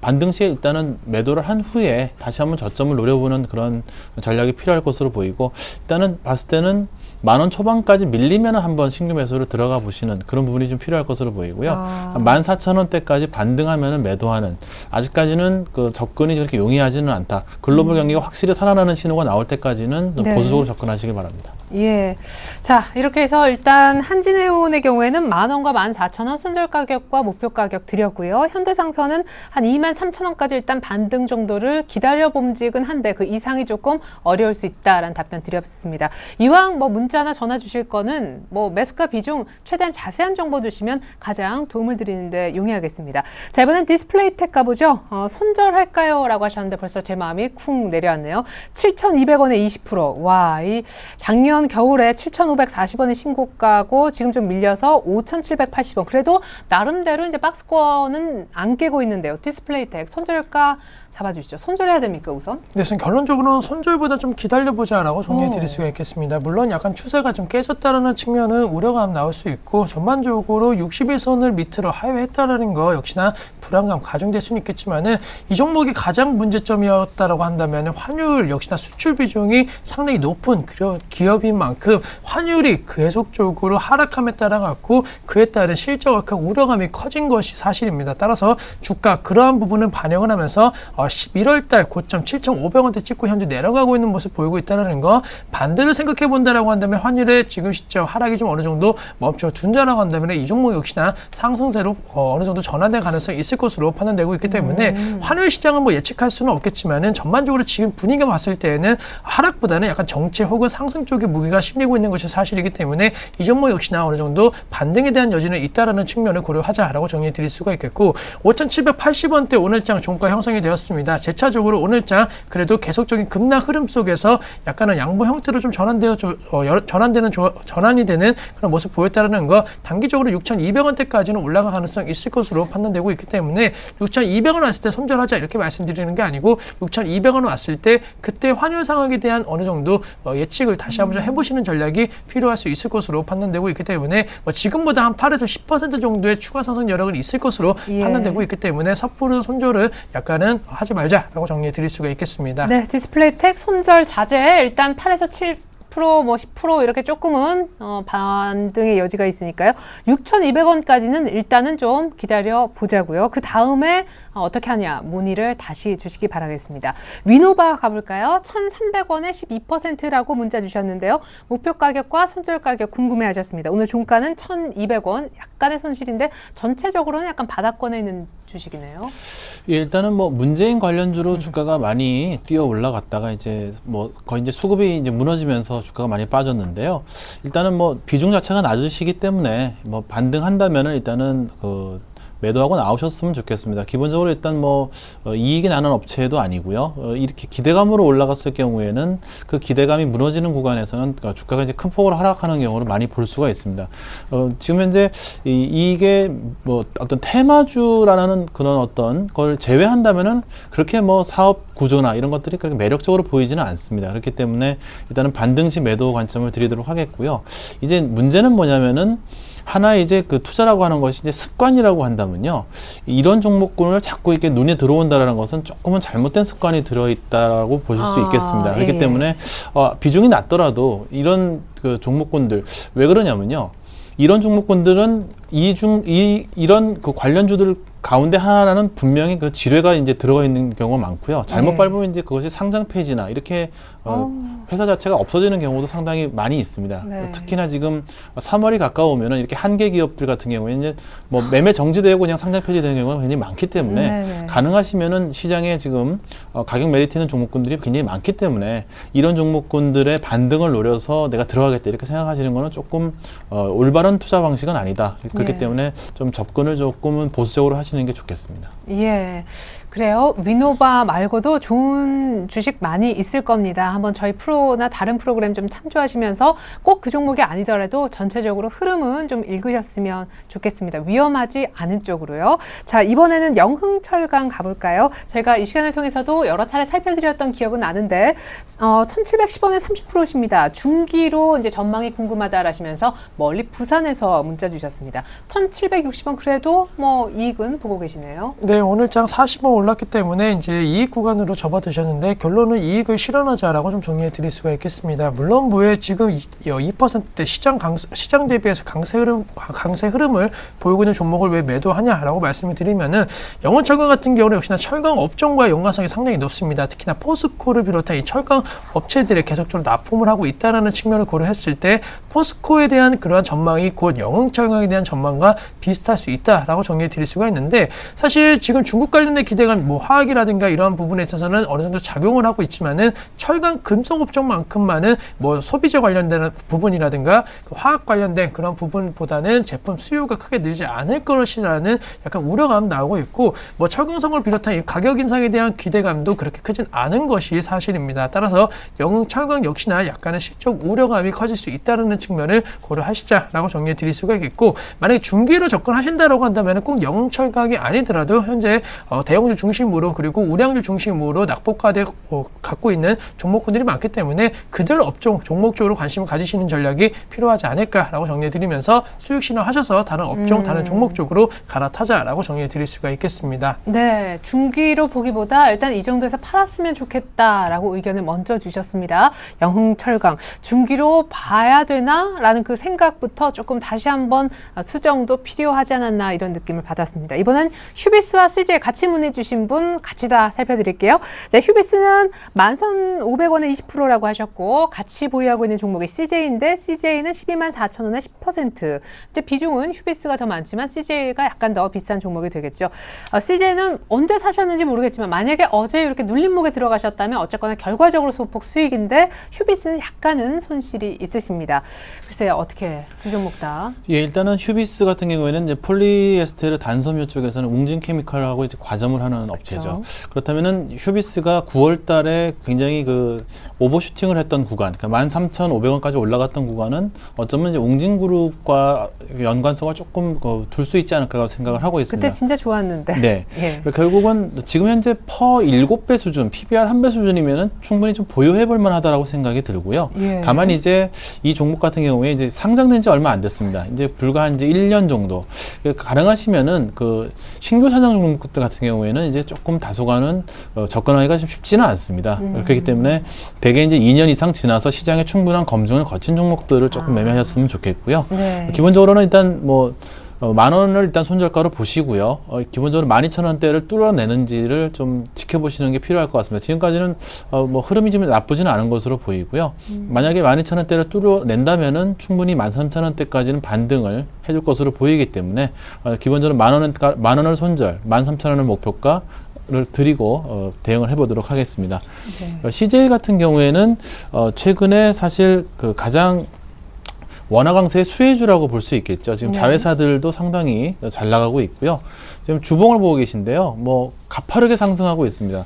반등 시에 일단은 매도를 한 후에 다시 한번 저점을 노려보는 그런 전략이 필요할 것으로 보이고 일단은 봤을 때는 10,000원 초반까지 밀리면 한번 신규 매수로 들어가 보시는 그런 부분이 좀 필요할 것으로 보이고요. 14,000원대까지 반등하면 매도하는 아직까지는 그 접근이 그렇게 용이하지는 않다. 글로벌 경기가 확실히 살아나는 신호가 나올 때까지는 좀 네. 보수적으로 접근하시길 바랍니다. 예. 자, 이렇게 해서 일단 한진해운의 경우에는 10,000원과 14,000원 손절 가격과 목표 가격 드렸고요. 현대상선은 한 23,000원까지 일단 반등 정도를 기다려봄직은 한데 그 이상이 조금 어려울 수 있다라는 답변 드렸습니다. 이왕 뭐 문자나 전화 주실 거는 뭐 매수가 비중 최대한 자세한 정보 주시면 가장 도움을 드리는데 용이하겠습니다. 자, 이번엔 디스플레이텍 가보죠. 손절할까요? 라고 하셨는데 벌써 제 마음이 쿵 내려왔네요. 7,200원에 20%. 와, 이 작년 겨울에 7,540원의 신고가고 지금 좀 밀려서 5,780원. 그래도 나름대로 이제 박스권은 안 깨고 있는데요. 디스플레이텍 손절가 잡아주시죠. 손절해야 됩니까, 우선? 네, 결론적으로는 손절보다 좀 기다려보자라고 정리해 드릴 수가 있겠습니다. 물론 약간 추세가 좀 깨졌다는 측면은 우려감 나올 수 있고 전반적으로 60일선을 밑으로 하회했다는 거 역시나 불안감 가중될 수는 있겠지만은 이 종목이 가장 문제점이었다라고 한다면 환율 역시나 수출 비중이 상당히 높은 기업인 만큼 환율이 계속적으로 하락함에 따라 갖고 그에 따른 실적 악화 우려감이 커진 것이 사실입니다. 따라서 주가 그러한 부분은 반영을 하면서 11월 달 고점 7,500원대 찍고 현재 내려가고 있는 모습 보이고 있다는 거 반대로 생각해 본다라고 한다면 환율의 지금 시점 하락이 좀 어느 정도 멈춰둔다라고 한다면 이 종목 역시나 상승세로 어느 정도 전환될 가능성이 있을 것으로 판단되고 있기 때문에 환율 시장은 뭐 예측할 수는 없겠지만은 전반적으로 지금 분위기가 봤을 때에는 하락보다는 약간 정체 혹은 상승 쪽의 무게가 실리고 있는 것이 사실이기 때문에 이 종목 역시나 어느 정도 반등에 대한 여지는 있다라는 측면을 고려하자라고 정리해 드릴 수가 있겠고 5,780원대 오늘장 종가 형성이 되었습니다. 재차적으로 오늘장 그래도 계속적인 급락 흐름 속에서 약간은 양보 형태로 좀 전환이 되는 그런 모습 보였다는 거 단기적으로 6,200원대까지는 올라갈 가능성이 있을 것으로 판단되고 있기 때문에 6,200원 왔을 때 손절하자 이렇게 말씀드리는 게 아니고 6,200원 왔을 때 그때 환율 상황에 대한 어느 정도 예측을 다시 한번 좀 해보시는 전략이 필요할 수 있을 것으로 판단되고 있기 때문에 지금보다 한 8에서 10% 정도의 추가 상승 여력은 있을 것으로 판단되고 있기 때문에 섣부른 손절을 약간은 하지 말자라고 정리해 드릴 수가 있겠습니다. 네, 디스플레이텍 손절 자제 일단 8에서 7% 뭐 10% 이렇게 조금은 반등의 여지가 있으니까요. 6,200원까지는 일단은 좀 기다려 보자고요. 그 다음에 어떻게 하냐 문의를 다시 주시기 바라겠습니다. 위노바 가볼까요? 1,300원에 12%라고 문자 주셨는데요. 목표 가격과 손절 가격 궁금해하셨습니다. 오늘 종가는 1,200원, 약간의 손실인데 전체적으로는 약간 바닥권에 있는 주식이네요. 예, 일단은 뭐 문재인 관련주로 주가가 많이 뛰어 올라갔다가 이제 뭐 거의 이제 수급이 이제 무너지면서 주가가 많이 빠졌는데요. 일단은 뭐 비중 자체가 낮으시기 때문에 뭐 반등한다면은 일단은 매도하고 나오셨으면 좋겠습니다. 기본적으로 일단 뭐 이익이 나는 업체도 아니고요. 이렇게 기대감으로 올라갔을 경우에는 그 기대감이 무너지는 구간에서는 주가가 이제 큰 폭으로 하락하는 경우를 많이 볼 수가 있습니다. 지금 현재 이게 뭐 어떤 테마주라는 그런 어떤 걸 제외한다면은 그렇게 뭐 사업 구조나 이런 것들이 그렇게 매력적으로 보이지는 않습니다. 그렇기 때문에 일단은 반등시 매도 관점을 드리도록 하겠고요. 이제 문제는 뭐냐면은 하나의 이제 그 투자라고 하는 것이 이제 습관이라고 한다면요. 이런 종목군을 자꾸 이렇게 눈에 들어온다라는 것은 조금은 잘못된 습관이 들어있다라고 보실 수 있겠습니다. 그렇기 때문에 비중이 낮더라도 이런 그 종목군들 왜 그러냐면요. 이런 종목군들은 이런 그 관련주들 가운데 하나는 분명히 그 지뢰가 이제 들어가 있는 경우가 많고요. 잘못 밟으면 이제 그것이 상장 폐지나 이렇게 회사 자체가 없어지는 경우도 상당히 많이 있습니다. 특히나 지금 3월이 가까우면은 이렇게 한계 기업들 같은 경우에 이제 뭐 매매 정지되고 그냥 상장 폐지되는 경우가 굉장히 많기 때문에 가능하시면은 시장에 지금 가격 메리트 있는 종목군들이 굉장히 많기 때문에 이런 종목군들의 반등을 노려서 내가 들어가겠다 이렇게 생각하시는 거는 조금 올바른 투자 방식은 아니다. 그렇기 때문에 좀 접근을 조금은 보수적으로 하시는 게 좋겠습니다. 예. 그래요. 위노바 말고도 좋은 주식 많이 있을 겁니다. 한번 저희 프로나 다른 프로그램 좀 참조하시면서 꼭 그 종목이 아니더라도 전체적으로 흐름은 좀 읽으셨으면 좋겠습니다. 위험하지 않은 쪽으로요. 자, 이번에는 영흥철강 가볼까요? 제가 이 시간을 통해서도 여러 차례 살펴드렸던 기억은 나는데 1,710원에 30%십니다. 중기로 이제 전망이 궁금하다라시면서 멀리 부산에서 문자 주셨습니다. 1,760원 그래도 뭐 이익은 보고 계시네요. 네, 오늘장 40원 올랐기 때문에 이제 이익 구간으로 접어드셨는데 결론은 이익을 실현하자라고 좀 정리해 드릴 수가 있겠습니다. 물론 뭐에 지금 2%대 시장 대비해서 강세 흐름을 보이고 있는 종목을 왜 매도하냐라고 말씀을 드리면은 영훈철강 같은 경우는 역시나 철강 업종과의 연관성이 상당히 높습니다. 특히나 포스코를 비롯한 이 철강 업체들이 계속적으로 납품을 하고 있다는 측면을 고려했을 때 포스코에 대한 그러한 전망이 곧 영흥철강에 대한 전망과 비슷할 수 있다라고 정리해 드릴 수가 있는데, 사실 지금 중국 관련된 기대감, 뭐 화학이라든가 이러한 부분에 있어서는 어느 정도 작용을 하고 있지만은 철강 금속 업종만큼만은 뭐 소비재 관련된 부분이라든가 그 화학 관련된 그런 부분보다는 제품 수요가 크게 늘지 않을 것이라는 약간 우려감 나오고 있고, 뭐 철강성을 비롯한 이 가격 인상에 대한 기대감도 그렇게 크진 않은 것이 사실입니다. 따라서 영흥철강 역시나 약간의 실적 우려감이 커질 수 있다는 측면을 고려하시자라고 정리해 드릴 수가 있겠고, 만약에 중기로 접근하신다라고 한다면 꼭 영흥철강이 아니더라도 현재 대형주 중심으로 그리고 우량주 중심으로 낙폭과대 갖고 있는 종목군들이 많기 때문에 그들 업종 종목 쪽으로 관심을 가지시는 전략이 필요하지 않을까라고 정리해 드리면서 수익 신호하셔서 다른 업종 다른 종목 쪽으로 갈아타자라고 정리해 드릴 수가 있겠습니다. 네, 중기로 보기보다 일단 이 정도에서 팔았으면 좋겠다라고 의견을 먼저 주셨습니다. 영흥철강 중기로 봐야 되나라는 그 생각부터 조금 다시 한번 수정도 필요하지 않았나 이런 느낌을 받았습니다. 이번엔 휴비스와 CJ 같이 문의 주신 분 같이 다 살펴드릴게요. 자, 휴비스는 11,500원에 20%라고 하셨고 같이 보유하고 있는 종목이 CJ인데 CJ는 124,000원에 10%. 이제 비중은 휴비스가 더 많지만 CJ가 약간 더 비싼 종목이 되겠죠. CJ는 언제 사셨는지 모르겠지만 만약에 어제 이렇게 눌림목에 들어가셨다면 어쨌거나 결과적으로 소폭 수익인데 휴비스는 약간은 손실이 있으십니다. 글쎄요, 어떻게 두 종목 다? 예, 일단은 휴비스 같은 경우에는 이제 폴리에스테르 단섬유 쪽에서는 웅진케미칼하고 이제 과점을 하는 업체죠. 그렇다면은 휴비스가 9월달에 굉장히 그 오버슈팅을 했던 구간, 그러니까 13,500원까지 올라갔던 구간은 어쩌면 이제 웅진그룹과 연관성을 조금 둘 수 있지 않을까라고 생각을 하고 있습니다. 그때 진짜 좋았는데. 네. 예. 결국은 지금 현재 퍼 7배 수준, PBR 1배 수준이면은 충분히 좀 보유해 볼 만하다라고 생각이 들고요. 예. 다만 이제 이 종목 같은 경우에 이제 상장된 지 얼마 안 됐습니다. 이제 불과 한 이제 1년 정도. 가능하시면은 그 신규 상장 종목들 같은 경우에는 이제 조금 다소간은 접근하기가 좀 쉽지는 않습니다. 그렇기 때문에 대개 이제 2년 이상 지나서 시장에 충분한 검증을 거친 종목들을 조금 매매하셨으면 좋겠고요. 네. 기본적으로는 일단 뭐 10,000원을 일단 손절가로 보시고요. 기본적으로 12,000원대를 뚫어내는지를 좀 지켜보시는 게 필요할 것 같습니다. 지금까지는 뭐 흐름이 좀 나쁘지는 않은 것으로 보이고요. 만약에 12,000원대를 뚫어낸다면은 충분히 13,000원대까지는 반등을 해줄 것으로 보이기 때문에 기본적으로 10,000원을 손절, 13,000원을 목표가 를 드리고 대응을 해보도록 하겠습니다. 네. CJ 같은 경우에는 최근에 사실 그 가장 원화 강세의 수혜주라고 볼 수 있겠죠. 지금 네. 자회사들도 상당히 잘 나가고 있고요. 지금 주봉을 보고 계신데요. 뭐 가파르게 상승하고 있습니다.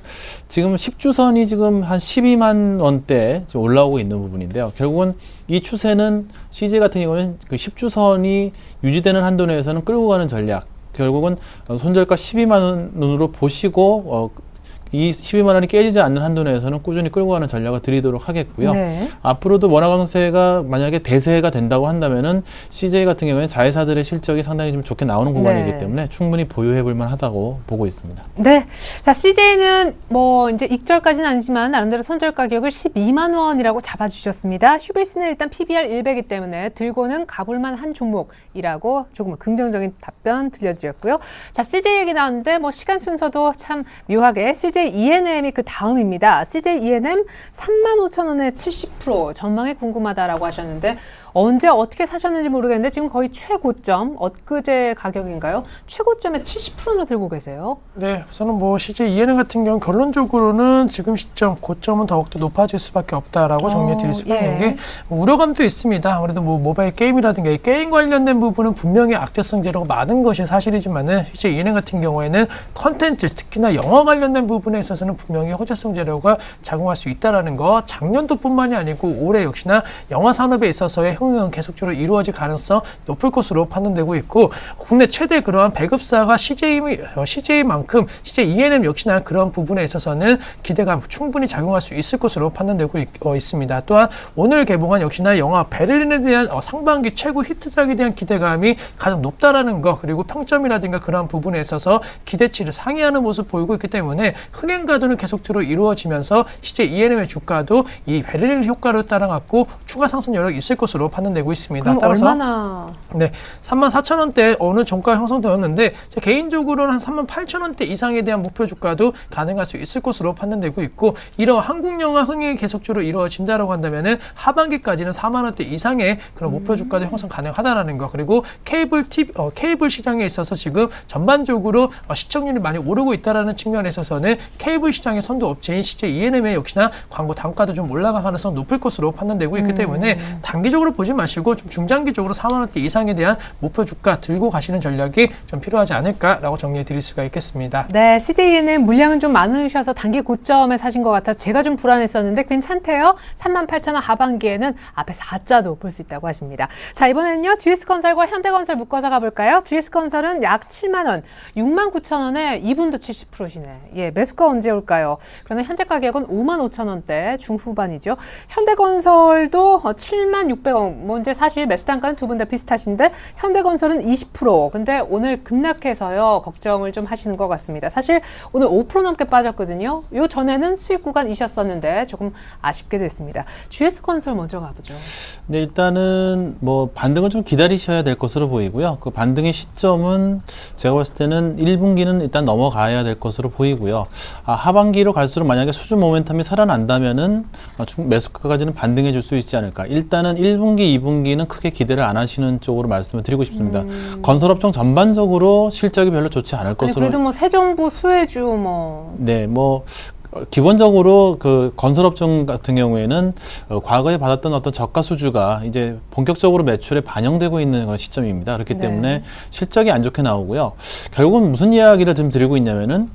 지금 10주선이 지금 한 12만 원대 지금 올라오고 있는 부분인데요. 결국은 이 추세는 CJ 같은 경우는 그 10주선이 유지되는 한도 내에서는 끌고 가는 전략. 결국은 손절가 12만 원으로 보시고 이 12만 원이 깨지지 않는 한도 내에서는 꾸준히 끌고 가는 전략을 드리도록 하겠고요. 네. 앞으로도 원화 강세가 만약에 대세가 된다고 한다면은 CJ 같은 경우에는 자회사들의 실적이 상당히 좀 좋게 나오는 구간이기 네. 때문에 충분히 보유해 볼 만하다고 보고 있습니다. 네. 자, CJ는 뭐 이제 익절까지는 아니지만 나름대로 손절 가격을 12만 원이라고 잡아주셨습니다. 휴비스는 일단 PBR 1배이기 때문에 들고는 가볼만 한 종목이라고 조금 긍정적인 답변 들려드렸고요. 자, CJ 얘기 나왔는데 뭐 시간 순서도 참 묘하게 CJ ENM이 그 다음입니다. CJ ENM 35,000원에 70% 전망이 궁금하다라고 하셨는데 언제 어떻게 사셨는지 모르겠는데 지금 거의 최고점, 엊그제 가격인가요? 최고점에 70%나 들고 계세요. 네, 우선은 뭐 CJ ENM 같은 경우 결론적으로는 지금 시점 고점은 더욱더 높아질 수밖에 없다라고 정리해 드릴 수가 있는 게 우려감도 있습니다. 아무래도 뭐 모바일 게임이라든가 이 게임 관련된 부분은 분명히 악재성 재료가 많은 것이 사실이지만은 CJ ENM 같은 경우에는 컨텐츠, 특히나 영화 관련된 부분에 있어서는 분명히 호재성 재료가 작용할 수 있다라는 거, 작년도뿐만이 아니고 올해 역시나 영화 산업에 있어서의 흥행은 계속적으로 이루어질 가능성 높을 것으로 판단되고 있고 국내 최대 그러한 배급사가 CJ만큼 CJ E&M 역시나 그런 부분에 있어서는 기대감 충분히 작용할 수 있을 것으로 판단되고 있습니다. 또한 오늘 개봉한 역시나 영화 베를린에 대한 상반기 최고 히트작에 대한 기대감이 가장 높다라는 거 그리고 평점이라든가 그러한 부분에 있어서 기대치를 상회하는 모습 보이고 있기 때문에 흥행 가도는 계속적으로 이루어지면서 CJ E&M의 주가도 이 베를린 효과를 따라갔고 추가 상승 여력이 있을 것으로 판단되고 있습니다. 그럼 따라서 얼마나? 네, 34,000원대 어느 종가 형성되었는데 개인적으로는 한 38,000원대 이상에 대한 목표 주가도 가능할 수 있을 것으로 판단되고 있고 이러한 한국 영화 흥행이 계속적으로 이루어진다라고 한다면은 하반기까지는 4만 원대 이상의 그런 목표 주가도 형성 가능하다라는 거 그리고 케이블 시장에 있어서 지금 전반적으로 시청률이 많이 오르고 있다라는 측면에 있어서는 케이블 시장의 선도 업체인 CJ E&M의 역시나 광고 단가도 좀 올라갈 가능성 높을 것으로 판단되고 있기 때문에 단기적으로 보지 마시고 좀 중장기적으로 4만 원대 이상에 대한 목표 주가 들고 가시는 전략이 좀 필요하지 않을까라고 정리해 드릴 수가 있겠습니다. 네, CJ에는 물량은 좀 많으셔서 단기 고점에 사신 것 같아서 제가 좀 불안했었는데 괜찮대요. 38,000원 하반기에는 앞에 4자도 볼 수 있다고 하십니다. 자, 이번에는요. GS건설과 현대건설 묶어서 가볼까요? GS건설은 약 7만 원, 69,000원에 2분도 70%시네. 예, 매수가 언제 올까요? 그러나 현재 가격은 55,000원대 중후반이죠. 현대건설도 76,600원. 뭐 이제 사실 매수 단가는 두 분 다 비슷하신데 현대건설은 20%. 근데 오늘 급락해서요. 걱정을 좀 하시는 것 같습니다. 사실 오늘 5% 넘게 빠졌거든요. 요 전에는 수익 구간이셨었는데 조금 아쉽게 됐습니다. GS건설 먼저 가보죠. 네, 일단은 뭐 반등을 좀 기다리셔야 될 것으로 보이고요. 그 반등의 시점은 제가 봤을 때는 1분기는 일단 넘어가야 될 것으로 보이고요. 하반기로 갈수록 만약에 수준 모멘텀이 살아난다면은 매수가까지는 반등해 줄 수 있지 않을까. 일단은 1분기, 2분기는 크게 기대를 안 하시는 쪽으로 말씀을 드리고 싶습니다. 건설업종 전반적으로 실적이 별로 좋지 않을 것으로. 그래도 뭐 세종부, 수혜주 뭐. 네, 뭐 기본적으로 그 건설업종 같은 경우에는 과거에 받았던 어떤 저가 수주가 이제 본격적으로 매출에 반영되고 있는 그런 시점입니다. 그렇기 때문에 실적이 안 좋게 나오고요. 결국은 무슨 이야기를 좀 드리고 있냐면은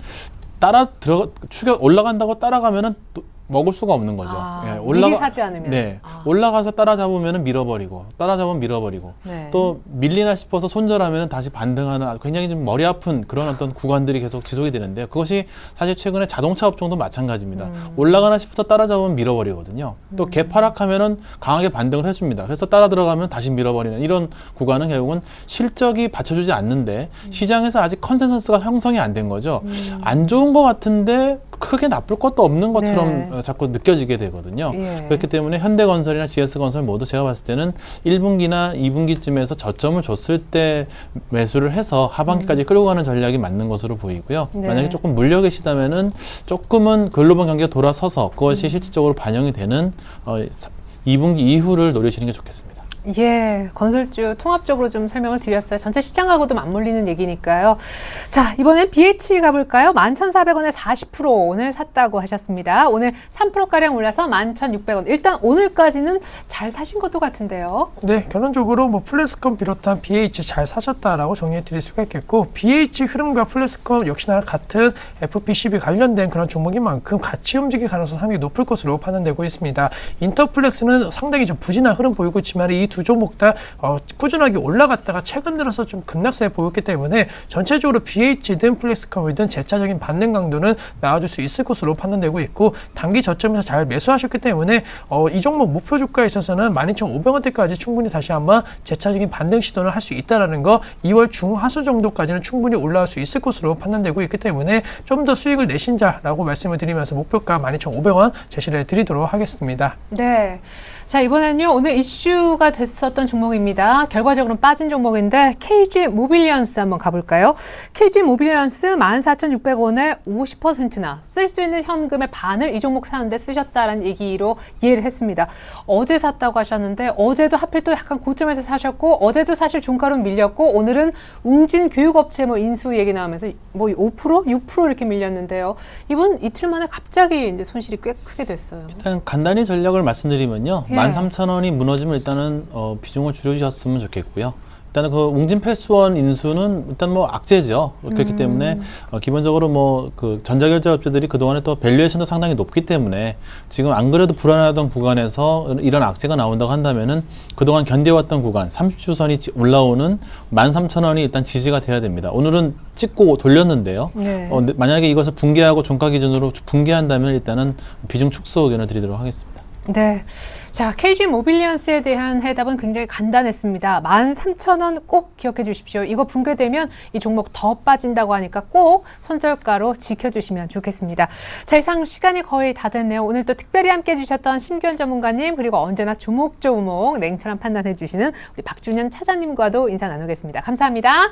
올라간다고 따라가면은 또 먹을 수가 없는 거죠. 예, 미리 사지 않으면. 네, 올라가서 따라잡으면은 밀어버리고, 따라잡으면 밀어버리고, 또 밀리나 싶어서 손절하면은 다시 반등하는 굉장히 좀 머리 아픈 그런 어떤 구간들이 계속 지속이 되는데요. 그것이 사실 최근에 자동차 업종도 마찬가지입니다. 올라가나 싶어서 따라잡으면 밀어버리거든요. 또 개파락하면은 강하게 반등을 해줍니다. 그래서 따라 들어가면 다시 밀어버리는 이런 구간은 결국은 실적이 받쳐주지 않는데 시장에서 아직 컨센서스가 형성이 안 된 거죠. 안 좋은 것 같은데 크게 나쁠 것도 없는 것처럼 자꾸 느껴지게 되거든요. 그렇기 때문에 현대건설이나 GS건설 모두 제가 봤을 때는 1분기나 2분기쯤에서 저점을 줬을 때 매수를 해서 하반기까지 끌고 가는 전략이 맞는 것으로 보이고요. 만약에 조금 물려 계시다면은 조금은 글로벌 경기가 돌아서서 그것이 실질적으로 반영이 되는 2분기 이후를 노리시는 게 좋겠습니다. 예, 건설주 통합적으로 좀 설명을 드렸어요. 전체 시장하고도 맞물리는 얘기니까요. 자, 이번엔 BH 가볼까요? 11,400원에 40% 오늘 샀다고 하셨습니다. 오늘 3%가량 올라서 11,600원. 일단 오늘까지는 잘 사신 것도 같은데요. 네, 결론적으로 뭐 플래스컴 비롯한 BH 잘 사셨다라고 정리해 드릴 수가 있겠고 BH 흐름과 플래스컴 역시나 같은 FP12 관련된 그런 종목인 만큼 같이 움직일 가능성이 상당히 높을 것으로 판단되고 있습니다. 인터플렉스는 상당히 좀 부진한 흐름 보이고 있지만 이 두 종목 다 꾸준하게 올라갔다가 최근 들어서 좀 급락세 보였기 때문에 전체적으로 BH든 플래스컴이든 재차적인 반등 강도는 나와줄 수 있을 것으로 판단되고 있고 단기 저점에서 잘 매수하셨기 때문에 이 종목 목표 주가에 있어서는 12,500원대까지 충분히 다시 한번 재차적인 반등 시도를 할 수 있다는 거 2월 중하수 정도까지는 충분히 올라올 수 있을 것으로 판단되고 있기 때문에 좀 더 수익을 내신 자라고 말씀을 드리면서 목표가 12,500원 제시를 해드리도록 하겠습니다. 네. 자, 이번에는요, 오늘 이슈가 됐었던 종목입니다. 결과적으로는 빠진 종목인데, KG 모빌리언스 한번 가볼까요? KG 모빌리언스 14,600원에 50%나 쓸 수 있는 현금의 반을 이 종목 사는데 쓰셨다라는 얘기로 이해를 했습니다. 어제 샀다고 하셨는데, 어제도 하필 또 약간 고점에서 사셨고, 어제도 사실 종가로 밀렸고, 오늘은 웅진 교육업체 뭐 인수 얘기 나오면서 뭐 5%? 6% 이렇게 밀렸는데요. 이번 이틀 만에 갑자기 이제 손실이 꽤 크게 됐어요. 일단 간단히 전략을 말씀드리면요. 13,000원이 무너지면 일단은 비중을 줄여주셨으면 좋겠고요. 일단은 그 웅진패스원 인수는 일단 뭐 악재죠. 그렇기 때문에 기본적으로 뭐 그 전자결제업체들이 그동안에 또 밸류에이션도 상당히 높기 때문에 지금 안 그래도 불안하던 구간에서 이런 악재가 나온다고 한다면은 그동안 견뎌왔던 구간 30주선이 올라오는 13,000원이 일단 지지가 돼야 됩니다. 오늘은 찍고 돌렸는데요. 네. 만약에 이것을 붕괴하고 종가 기준으로 붕괴한다면 일단은 비중 축소 의견을 드리도록 하겠습니다. 네. 자, KG 모빌리언스에 대한 해답은 굉장히 간단했습니다. 13,000원 꼭 기억해 주십시오. 이거 붕괴되면 이 종목 더 빠진다고 하니까 꼭 손절가로 지켜주시면 좋겠습니다. 자, 이상 시간이 거의 다 됐네요. 오늘 또 특별히 함께 해주셨던 심규현 전문가님, 그리고 언제나 조목조목 냉철한 판단해 주시는 우리 박준현 차장님과도 인사 나누겠습니다. 감사합니다.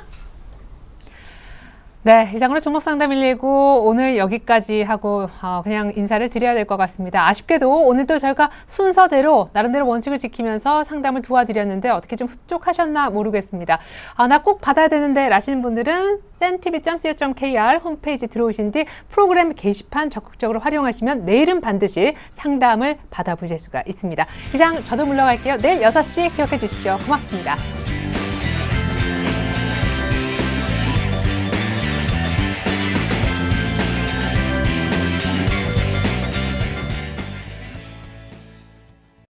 네, 이상으로 종목상담 119 오늘 여기까지 하고 그냥 인사를 드려야 될 것 같습니다. 아쉽게도 오늘도 저희가 순서대로 나름대로 원칙을 지키면서 상담을 도와드렸는데 어떻게 좀 흡족하셨나 모르겠습니다. 나 꼭 받아야 되는데 라시는 분들은 cntv.co.kr 홈페이지 들어오신 뒤 프로그램 게시판 적극적으로 활용하시면 내일은 반드시 상담을 받아보실 수가 있습니다. 이상 저도 물러갈게요. 내일 6시 기억해 주십시오. 고맙습니다.